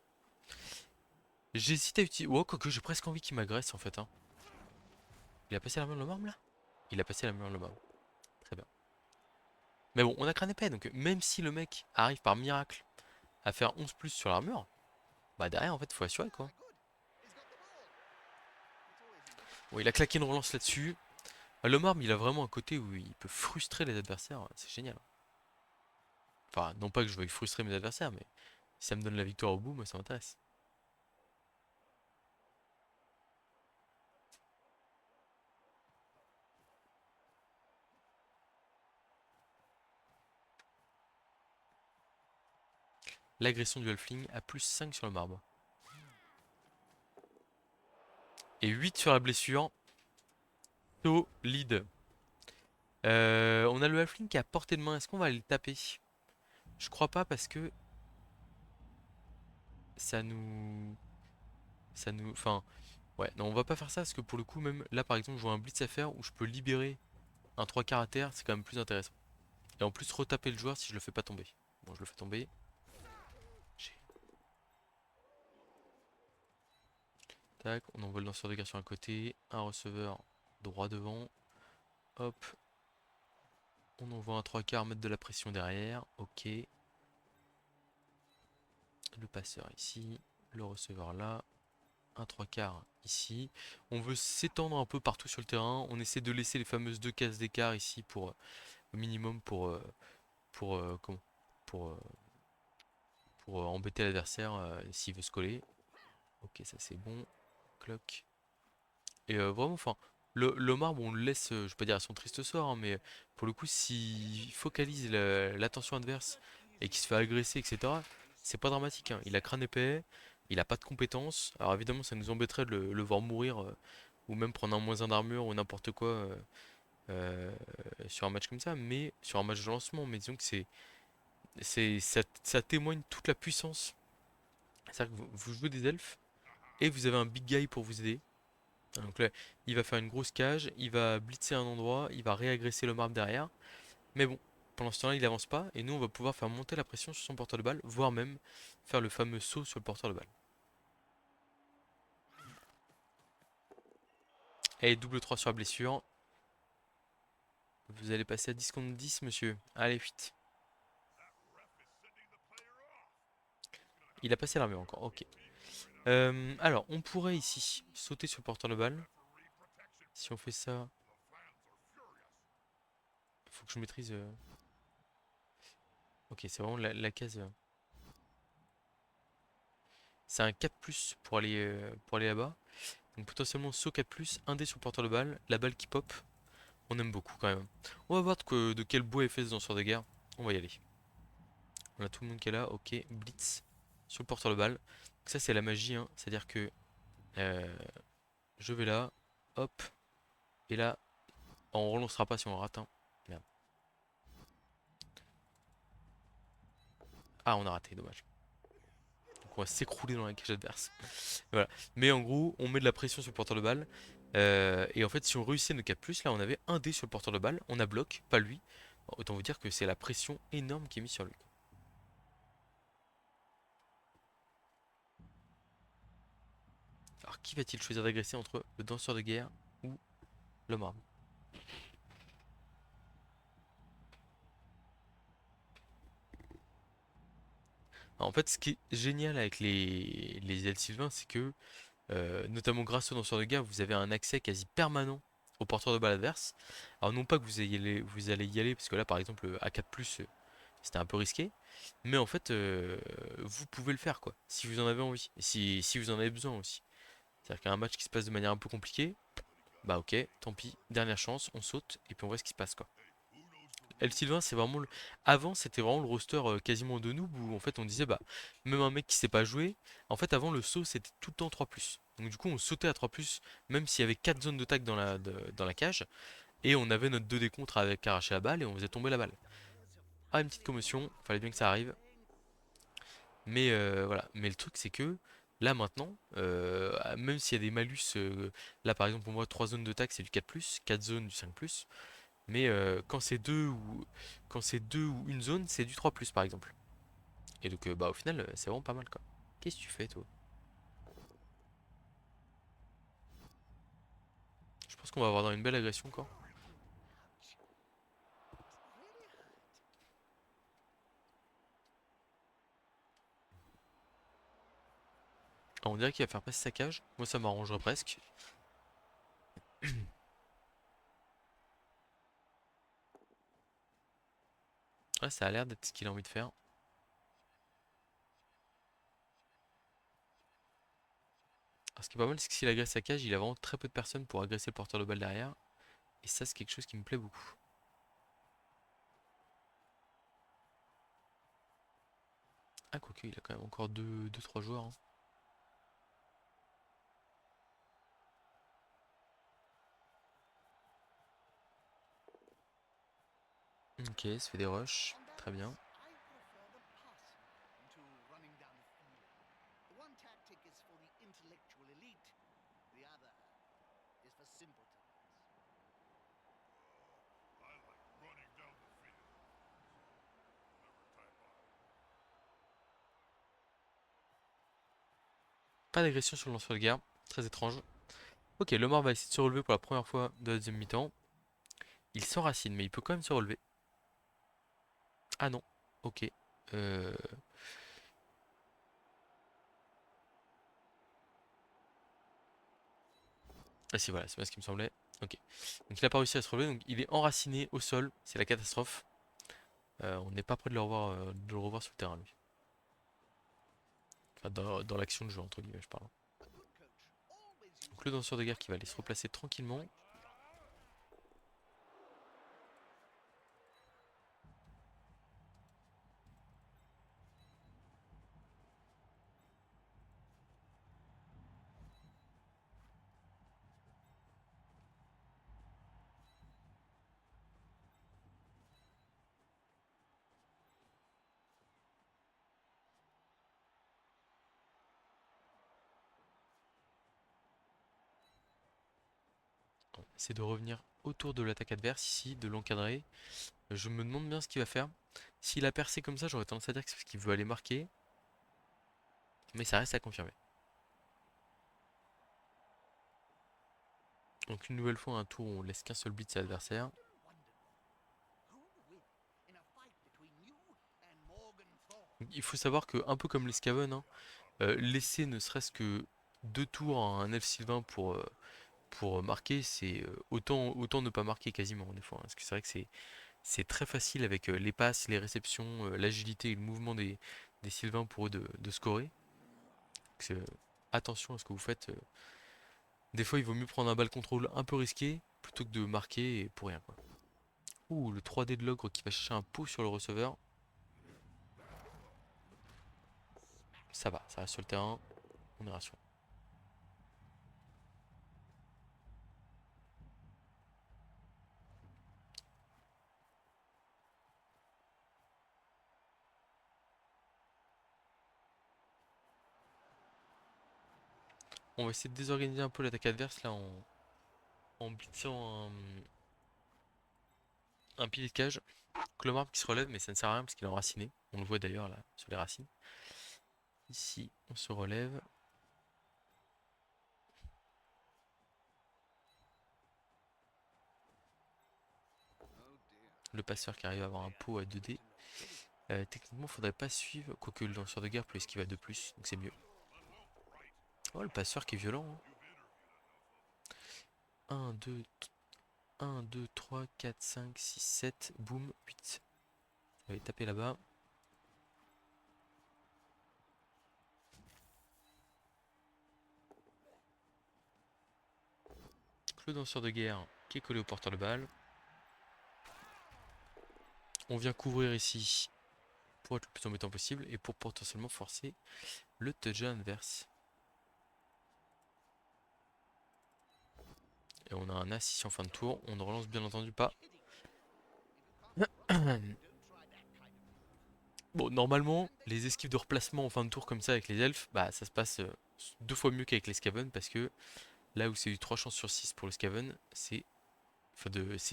J'hésite à utiliser. Oh, quoique j'ai presque envie qu'il m'agresse en fait, hein. Il a passé la main dans le marbre là? Il a passé la main dans le marbre. Très bien. Mais bon, on a crâne épais, donc même si le mec arrive par miracle à faire 11 plus sur l'armure, bah derrière en fait faut assurer quoi. Bon, il a claqué une relance là-dessus. Ah, le marbre, il a vraiment un côté où il peut frustrer les adversaires, c'est génial. Enfin, non pas que je veuille frustrer mes adversaires, mais si ça me donne la victoire au bout, moi ça m'intéresse. L'agression du halfling a plus 5 sur le marbre. Et 8 sur la blessure. Solide. On a le halfling qui est à portée de main. Est-ce qu'on va aller le taper? Je crois pas parce que ça nous... Ça nous... Enfin... Ouais, non, on va pas faire ça parce que pour le coup, même là par exemple, je vois un blitz à faire où je peux libérer un 3 quarts à terre, c'est quand même plus intéressant. Et en plus, retaper le joueur si je le fais pas tomber. Bon, je le fais tomber. J'ai- Tac, on envoie le lanceur de guerre sur un côté, un receveur droit devant. Hop, on envoie un 3 quarts, mettre de la pression derrière. Ok, le passeur ici, le receveur là, un 3 quarts ici. On veut s'étendre un peu partout sur le terrain. On essaie de laisser les fameuses 2 cases d'écart ici pour au minimum comment pour, euh, pour embêter l'adversaire s'il veut se coller. Ok, ça c'est bon. Clock. Et vraiment, enfin, le marbre, on le laisse, je vais pas dire à son triste sort, hein, mais pour le coup, s'il focalise l'attention adverse et qu'il se fait agresser, etc., c'est pas dramatique, hein. Il a crâne épais, il a pas de compétences. Alors évidemment, ça nous embêterait de le voir mourir, ou même prendre un moins un d'armure ou n'importe quoi euh, sur un match comme ça, mais sur un match de lancement. Mais disons que ça témoigne toute la puissance. C'est-à-dire que vous jouez des elfes et vous avez un big guy pour vous aider. Donc là, il va faire une grosse cage, il va blitzer un endroit, il va réagresser le marbre derrière. Mais bon, pendant ce temps-là, il avance pas et nous, on va pouvoir faire monter la pression sur son porteur de balle, voire même faire le fameux saut sur le porteur de balle. Et double 3 sur la blessure. Vous allez passer à 10 contre 10, monsieur. Allez, vite. Il a passé l'armure encore, ok. Alors, on pourrait ici sauter sur le porteur de balle. Si on fait ça, il faut que je maîtrise. Ok, c'est vraiment la case. C'est un 4 pour aller là-bas. Donc potentiellement saut 4+, un dé sur le porteur de balle, la balle qui pop. On aime beaucoup quand même. On va voir de quel bois est fait ce danseur de guerre. On va y aller. On a tout le monde qui est là, ok. Blitz sur le porteur de balle. Donc ça c'est la magie, hein. C'est-à-dire que euh, je vais là, hop, et là, on relancera pas si on rate, hein. Merde. Ah, on a raté, dommage. Donc on va s'écrouler dans la cage adverse. Voilà. Mais en gros, on met de la pression sur le porteur de balle. Et en fait, si on réussit notre 4+, là on avait un dé sur le porteur de balle, on a bloc, pas lui. Autant vous dire que c'est la pression énorme qui est mise sur lui. Alors qui va-t-il choisir d'agresser entre le danseur de guerre ou le marbre? En fait, ce qui est génial avec les ailes Sylvain, c'est que, notamment grâce au danseur de guerre, vous avez un accès quasi permanent au porteur de balle adverse. Alors non pas que vous allez y aller, parce que là par exemple à 4+, c'était un peu risqué, mais en fait vous pouvez le faire quoi, si vous en avez envie, et si vous en avez besoin aussi. C'est-à-dire qu'un match qui se passe de manière un peu compliquée, bah ok, tant pis, dernière chance, on saute, et puis on voit ce qui se passe quoi. El Sylvain, c'est vraiment le... Avant, c'était vraiment le roster quasiment de noob où en fait on disait bah même un mec qui sait pas jouer, en fait avant le saut c'était tout le temps 3+. Donc du coup on sautait à 3+, même s'il y avait 4 zones de tag dans la cage, et on avait notre 2D contre avec arracher la balle et on faisait tomber la balle. Ah, une petite commotion, fallait bien que ça arrive. Mais voilà, mais le truc c'est que là maintenant, même s'il y a des malus, là par exemple pour moi 3 zones de tag c'est du 4+, 4 zones du 5+, mais quand c'est deux ou une zone, c'est du 3+, par exemple. Et donc bah au final, c'est vraiment pas mal quoi. Qu'est-ce que tu fais toi? Je pense qu'on va avoir dans une belle agression encore. Ah, on dirait qu'il va faire passer sa cage. Moi ça m'arrangerait presque. Ouais, ça a l'air d'être ce qu'il a envie de faire. Alors, ce qui est pas mal, c'est que s'il agresse sa cage, il a vraiment très peu de personnes pour agresser le porteur de balle derrière. Et ça, c'est quelque chose qui me plaît beaucoup. Ah, quoique, il a quand même encore 2-3 joueurs, hein. Ok, ça fait des rushs. Très bien. Pas d'agression sur le lanceur de guerre. Très étrange. Ok, Lemar va essayer de se relever pour la première fois de la deuxième mi-temps. Il s'enracine, mais il peut quand même se relever. Ah non. Ok. Euh... Ah si, voilà, c'est bien ce qui me semblait. Ok. Donc il a pas réussi à se relever, donc il est enraciné au sol. C'est la catastrophe. On n'est pas prêt de le revoir sur le terrain, lui. Enfin, dans l'action de jeu, entre guillemets, je parle. Donc le danseur de guerre qui va aller se replacer tranquillement. On essaie de revenir autour de l'attaque adverse ici, de l'encadrer. Je me demande bien ce qu'il va faire. S'il a percé comme ça, j'aurais tendance à dire que c'est parce qu'il veut aller marquer. Mais ça reste à confirmer. Donc une nouvelle fois, un tour où on laisse qu'un seul blitz à l'adversaire. Il faut savoir que, un peu comme les Skaven, hein, laisser ne serait-ce que 2 tours à un elfe sylvain pour marquer, c'est autant ne pas marquer quasiment des fois, hein. Parce que c'est vrai que c'est très facile avec les passes, les réceptions, l'agilité et le mouvement des sylvains pour eux de scorer. Donc, attention à ce que vous faites. Des fois, il vaut mieux prendre un ball contrôle un peu risqué plutôt que de marquer et pour rien, quoi. Ouh, le 3D de l'ogre qui va chercher un pot sur le receveur. Ça va, ça reste sur le terrain. On est rassuré. On va essayer de désorganiser un peu l'attaque adverse là en blitzant un pilier de cage. Clomar qui se relève, mais ça ne sert à rien parce qu'il est enraciné. On le voit d'ailleurs là sur les racines. Ici, on se relève. Le passeur qui arrive à avoir un pot à 2D. Techniquement, faudrait pas suivre, quoique le lanceur de guerre peut esquiver à 2 plus, donc c'est mieux. Oh, le passeur qui est violent, hein. 1, 2, 1, 2, 3, 4, 5, 6, 7, boum, 8. On va aller taper là-bas. Le danseur de guerre qui est collé au porteur de balle. On vient couvrir ici pour être le plus embêtant possible et pour potentiellement forcer le touchdown adverse. Et on a un as ici en fin de tour. On ne relance bien entendu pas. Bon, normalement, les esquives de replacement en fin de tour comme ça avec les elfes, bah ça se passe 2 fois mieux qu'avec les Skaven parce que là où c'est du 3 chances sur 6 pour le Skaven, c'est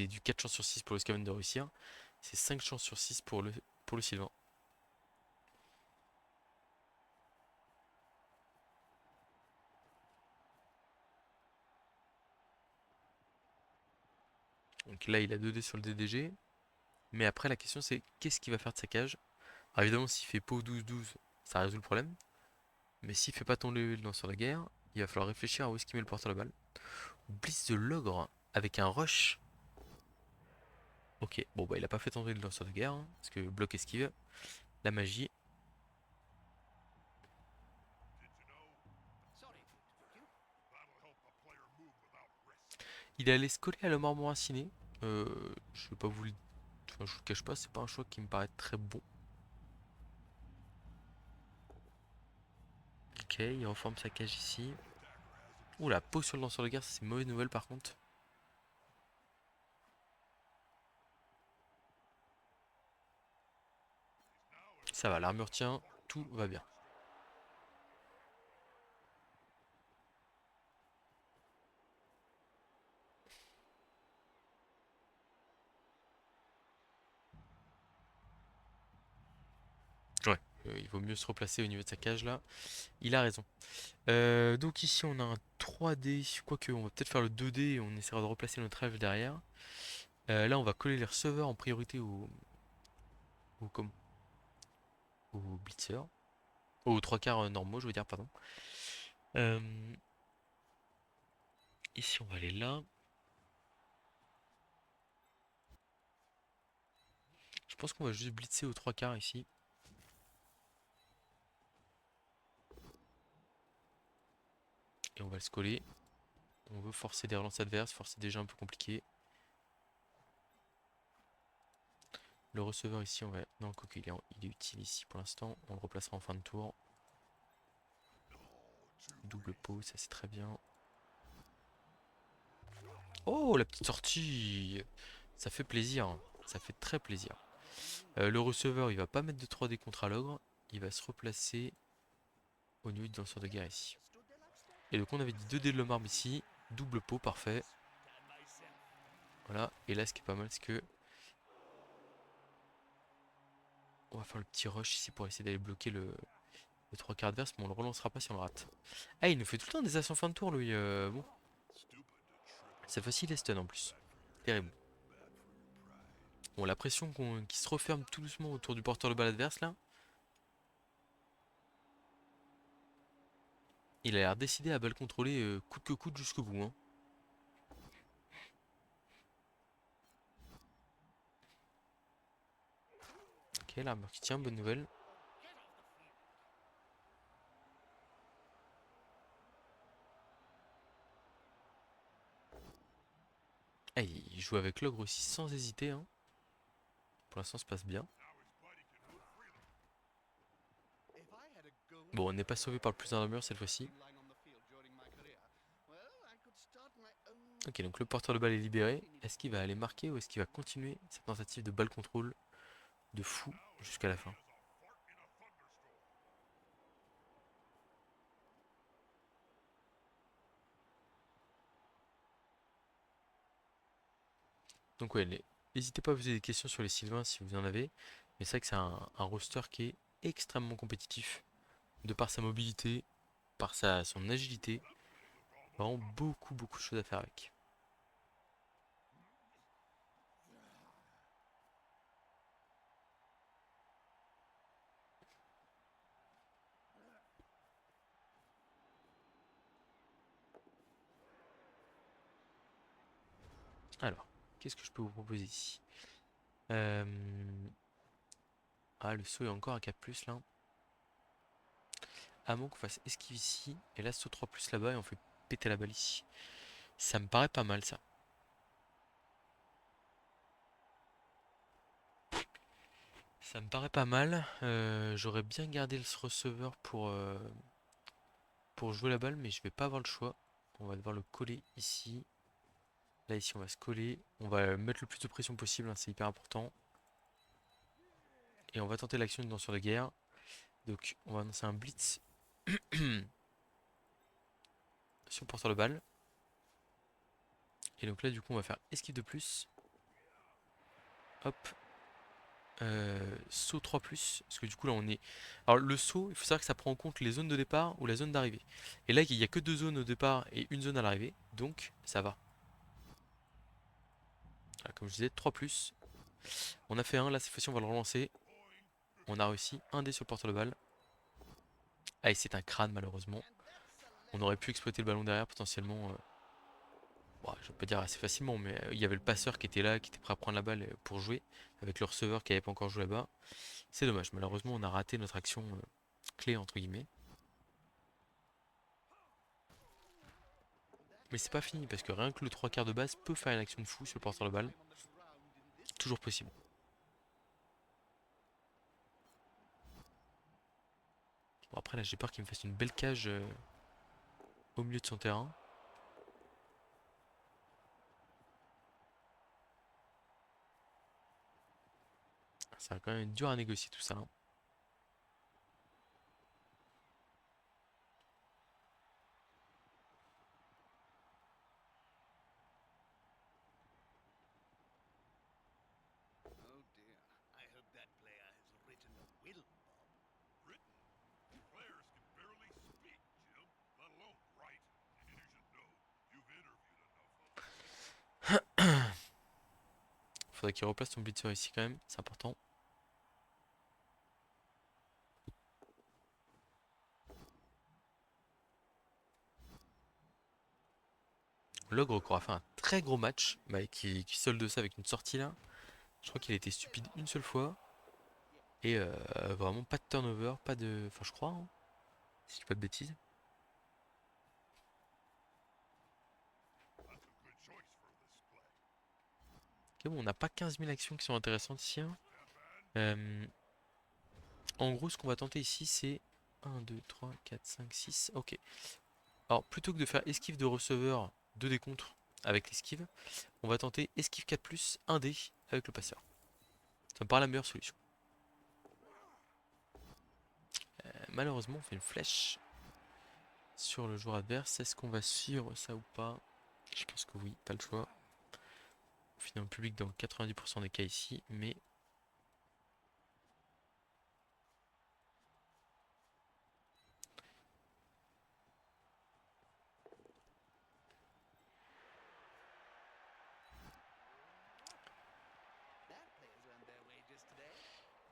du 4 chances sur 6 pour le Skaven de réussir, c'est 5 chances sur 6 pour le Sylvain. Donc là, il a 2 dés sur le DDG. Mais après, la question c'est qu'est-ce qu'il va faire de sa cage? Alors évidemment, s'il fait pot 12-12, ça résout le problème. Mais s'il fait pas tomber le lanceur de guerre, il va falloir réfléchir à où est-ce qu'il met le porteur de balle. Blitz de l'ogre avec un rush. Ok, bon bah il a pas fait tomber le lanceur de guerre, hein, parce que bloc esquive, la magie. Il est allé se coller à la mort moracinée. Je vais pas vous le... Enfin, je vous le cache pas, c'est pas un choix qui me paraît très bon. Ok, il reforme sa cage ici. Ouh, la peau sur le lanceur de guerre, ça c'est une mauvaise nouvelle par contre. Ça va, l'armure tient, tout va bien. Ouais, il vaut mieux se replacer au niveau de sa cage là. Il a raison. Donc ici on a un 3D, quoique on va peut-être faire le 2D et on essaiera de replacer notre elfe derrière. Là on va coller les receveurs en priorité au blitzer. Aux trois quarts normaux je veux dire, pardon. Euh, Ici on va aller là. Je pense qu'on va juste blitzer aux trois quarts ici. Et on va le coller. On veut forcer des relances adverses, forcer déjà un peu compliqué. Le receveur ici, on va... Non, quoique il est utile ici pour l'instant. On le replacera en fin de tour. Double pot, ça c'est très bien. Oh, la petite sortie! Ça fait plaisir. Ça fait très plaisir. Le receveur, il va pas mettre de 3D contre à l'ogre. Il va se replacer au niveau du danseur de guerre ici. Et donc on avait dit 2D de l'homme ici. Double pot, parfait. Voilà. Et là, ce qui est pas mal, c'est que... On va faire le petit rush ici pour essayer d'aller bloquer le 3 quarts adverse, mais on le relancera pas si on le rate. Ah, il nous fait tout le temps des actions fin de tour, lui. Bon, cette fois-ci, il est stun en plus. Terrible. Bon, la pression qui se referme tout doucement autour du porteur de balle adverse, là. Il a l'air décidé à balle contrôler coûte que coûte jusqu'au bout, hein. Ok, l'armure qui tient, bonne nouvelle. Ah, il joue avec l'ogre aussi sans hésiter, hein. Pour l'instant, ça se passe bien. Bon, on n'est pas sauvé par le plus d'un armure cette fois-ci. Ok, donc le porteur de balle est libéré. Est-ce qu'il va aller marquer ou est-ce qu'il va continuer sa tentative de balle contrôle de fou jusqu'à la fin? Donc ouais, n'hésitez pas à poser des questions sur les Sylvains si vous en avez. Mais c'est vrai que c'est un roster qui est extrêmement compétitif. De par sa mobilité, par son agilité. Vraiment beaucoup beaucoup de choses à faire avec. Alors, qu'est-ce que je peux vous proposer ici? Euh, Ah, le saut est encore à 4+, là. À moins qu'on fasse esquive ici. Et là, saut 3+ là-bas et on fait péter la balle ici. Ça me paraît pas mal ça. Ça me paraît pas mal. J'aurais bien gardé le receveur pour jouer la balle, mais je vais pas avoir le choix. On va devoir le coller ici. Là, ici, on va se coller. On va mettre le plus de pression possible, hein, c'est hyper important. Et on va tenter l'action du danseur de guerre. Donc, on va annoncer un blitz sur le porteur de balle. Et donc là, du coup, on va faire esquive de plus. Hop. Saut 3+. Parce que du coup, là, on est... Alors, le saut, il faut savoir que ça prend en compte les zones de départ ou la zone d'arrivée. Et là, il n'y a que deux zones au départ et une zone à l'arrivée. Donc, ça va. Voilà, comme je disais, 3+. On a fait un, là, cette fois-ci, on va le relancer. On a réussi. Un dé sur le porteur de balle. Ah, et c'est un crâne, malheureusement. On aurait pu exploiter le ballon derrière, potentiellement. Bon, je vais pas dire assez facilement, mais il y avait le passeur qui était là, qui était prêt à prendre la balle pour jouer, avec le receveur qui n'avait pas encore joué là-bas. C'est dommage, malheureusement on a raté notre action clé entre guillemets. Mais c'est pas fini, parce que rien que le 3 quarts de base peut faire une action de fou sur le porteur de balle. Toujours possible. Bon après là j'ai peur qu'il me fasse une belle cage au milieu de son terrain. Ça va quand même être dur à négocier tout ça, hein. Oh dear. I hope that player has written a will, Bob. Written? Players can barely speak, Jim, let alone write. You should know. You've interviewed enough of them. Faudrait qu'il replace son blitzer ici quand même, c'est important. L'ogre qui aura fait un très gros match, bah, qui solde ça avec une sortie là. Je crois qu'il a été stupide une seule fois. Et vraiment pas de turnover, pas de... Enfin je crois, hein, si je dis pas de bêtises. That's a good choice for this play. Ok, bon, on n'a pas 15 000 actions qui sont intéressantes ici, hein. That man. En gros, ce qu'on va tenter ici, c'est 1, 2, 3, 4, 5, 6. Ok. Alors, plutôt que de faire esquive de receveur, 2 dés contre avec l'esquive, on va tenter esquive 4+, 1 dé avec le passeur. Ça me paraît la meilleure solution. Malheureusement, on fait une flèche sur le joueur adverse. Est-ce qu'on va suivre ça ou pas? Je pense que oui, pas le choix. On finit en public dans 90% des cas ici, mais... That player's earned their wages today.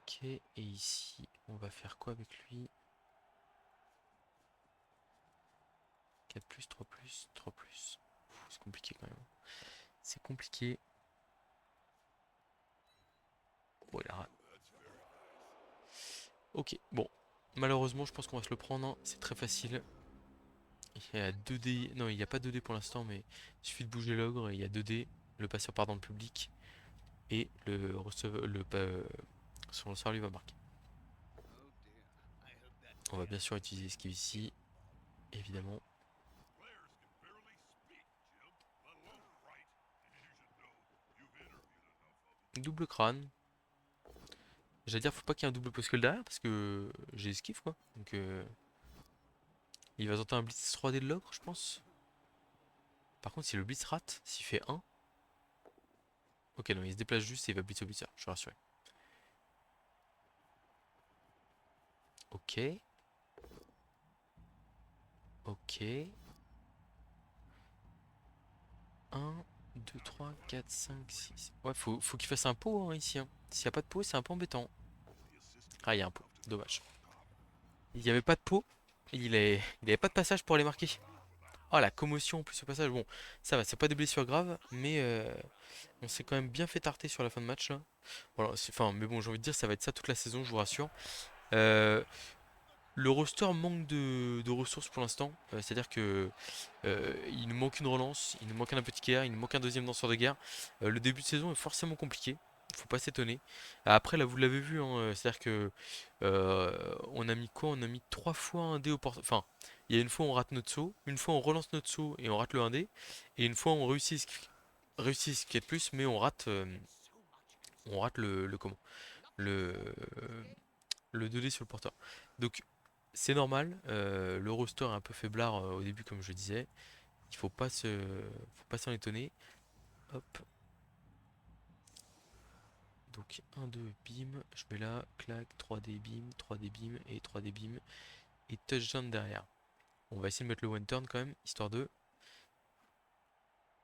Ok, et ici, on va faire quoi avec lui? 4+, 3+, 3+. C'est compliqué quand même. C'est compliqué. Bon, il a... Ok, bon. Malheureusement, je pense qu'on va se le prendre, hein. C'est très facile. Il y a 2 dés. Non, il n'y a pas 2 dés pour l'instant, mais il suffit de bouger l'ogre et il y a 2 dés. Le passeur part dans le public. Et le receveur. Son lanceur lui va marquer. Oh dear. I hope that On va player bien has sûr written utiliser a esquive ici, will, Bob. évidemment. Players can barely speak, Jim, let alone write. You should know. You've interviewed enough of them. Double crâne. J'allais dire, faut pas qu'il y ait un double poskel derrière parce que j'ai esquive quoi. Donc il va tenter un blitz 3D de l'ogre, je pense. Par contre, si le blitz rate, s'il fait 1. Ok, non, il se déplace juste et il va blitz au blitzer, je suis rassuré. Ok. Ok. 1, 2, 3, 4, 5, 6. Ouais, faut qu'il fasse un pot hein, ici, hein. S'il n'y a pas de pot, c'est un peu embêtant. The assistant Ah, il y a un smart pot. enough to Dommage. spot a cop. Il n'y avait pas de pot. Il avait pas de passage pour aller marquer. Oh, la commotion en plus au passage. Bon, ça va, c'est pas des blessures graves, mais on s'est quand même bien fait tarter sur la fin de match là. Voilà, enfin, mais bon, j'ai envie de dire, ça va être ça toute la saison, je vous rassure. Euh, le roster manque de ressources pour l'instant. C'est-à-dire que il nous manque une relance, il nous manque un petit guerre, il nous manque un deuxième danseur de guerre. Le début de saison est forcément compliqué. Faut pas s'étonner. Après, là, vous l'avez vu, hein, c'est-à-dire que on a mis quoi? On a mis 3 fois un dé au porte. Enfin, il y a une fois on rate notre saut, une fois on relance notre saut et on rate le 1 dé, et une fois on réussit ce qui est de plus, mais on rate le comment? Le, le 2 dé sur le porteur. Donc c'est normal, le roster est un peu faiblard au début comme je disais. Il faut pas s'en étonner. Hop. Donc 1, 2, bim. Je mets là, clac, 3D bim, 3D bim et 3D bim. Et touchdown derrière. On va essayer de mettre le one turn quand même, histoire de...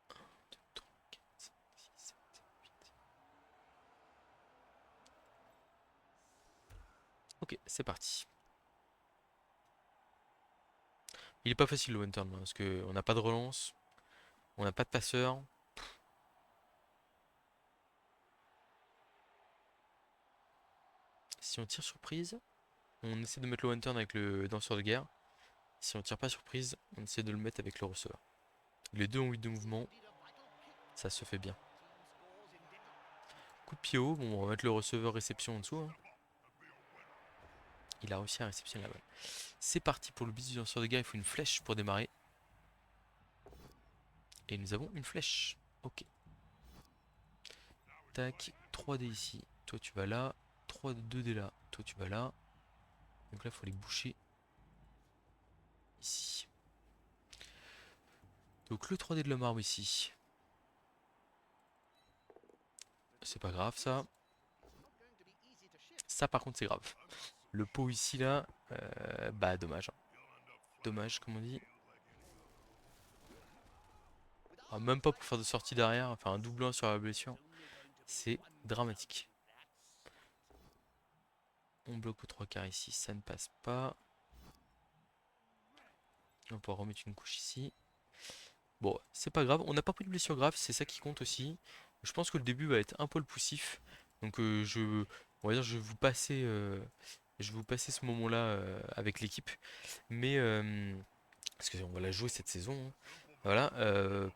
2, 3, 4, 5, 6, 7, 8. Ok, c'est parti. Il est pas facile le one turn, hein, parce qu'on n'a pas de relance. On n'a pas de passeur. Si on tire surprise, on essaie de mettre le one turn avec le danseur de guerre. Si on tire pas surprise, on essaie de le mettre avec le receveur. Les deux ont 8 de mouvement, ça se fait bien. Coup de pied haut, bon, on va mettre le receveur réception en dessous, hein. Il a réussi à réceptionner la balle. C'est parti pour le bis du lanceur de guerre, il faut une flèche pour démarrer. Et nous avons une flèche. Ok. Tac, 3D ici, toi tu vas là. 2D là, toi tu vas là. Donc là il faut les boucher ici. Donc le 3D de la marbre ici. C'est pas grave ça. Ça par contre c'est grave. Le pot ici là, bah dommage, hein. Dommage comme on dit. Ah, même pas pour faire de sortie derrière, enfin un double 1 sur la blessure. C'est dramatique. On bloque au 3 quarts ici, ça ne passe pas. On peut remettre une couche ici. Bon, c'est pas grave, on n'a pas pris de blessure grave, c'est ça qui compte aussi. Je pense que le début va être un peu le poussif. Donc on va dire, je vais vous passer ce moment-là avec l'équipe. Mais parce qu'on va la jouer cette saison, hein. Voilà.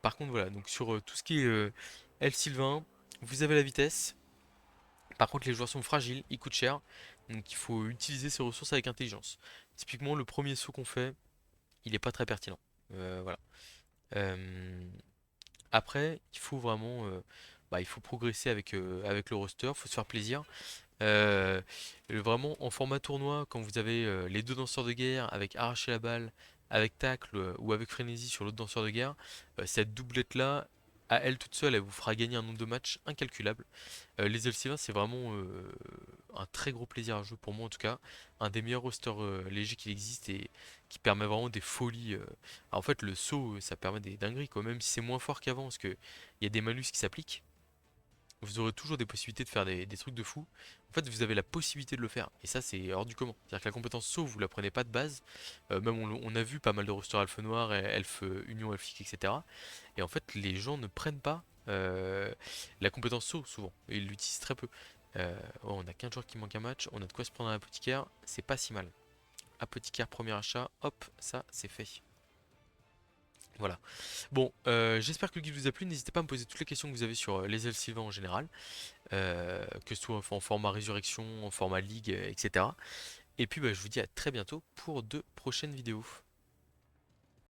Par contre, voilà. Donc sur tout ce qui est L Sylvain, vous avez la vitesse. Par contre, les joueurs sont fragiles, ils coûtent cher. Donc il faut utiliser ces ressources avec intelligence. Typiquement, le premier saut qu'on fait, il n'est pas très pertinent. Voilà. Euh, Après, il faut vraiment, il faut progresser avec le roster, il faut se faire plaisir. Euh, Vraiment en format tournoi, quand vous avez les deux danseurs de guerre avec arracher la balle, avec tacle ou avec frénésie sur l'autre danseur de guerre, cette doublette là, à elle toute seule, elle vous fera gagner un nombre de matchs incalculable. Les Elseviers, c'est vraiment un très gros plaisir à jouer pour moi en tout cas. Un des meilleurs rosters légers qu'il existe et qui permet vraiment des folies. En fait, le saut, ça permet des dingueries quoi, même si c'est moins fort qu'avant parce qu'il y a des malus qui s'appliquent. Vous aurez toujours des possibilités de faire des trucs de fou. En fait, vous avez la possibilité de le faire. Et ça, c'est hors du commun. C'est-à-dire que la compétence saut, vous la prenez pas de base. Même on a vu pas mal de rosters Elfe Noir, Elfe Union Elfique, etc. Et en fait, les gens ne prennent pas la compétence saut souvent. Et ils l'utilisent très peu. On a 15 joueurs qui manquent un match. On a de quoi se prendre un apothicaire. C'est pas si mal. Apothicaire, premier achat. Hop, ça, c'est fait. Voilà. Bon, j'espère que le guide vous a plu. N'hésitez pas à me poser toutes les questions que vous avez sur les elfes sylvains en général. Que ce soit en format résurrection, en format ligue, etc. Et puis bah, je vous dis à très bientôt pour de prochaines vidéos.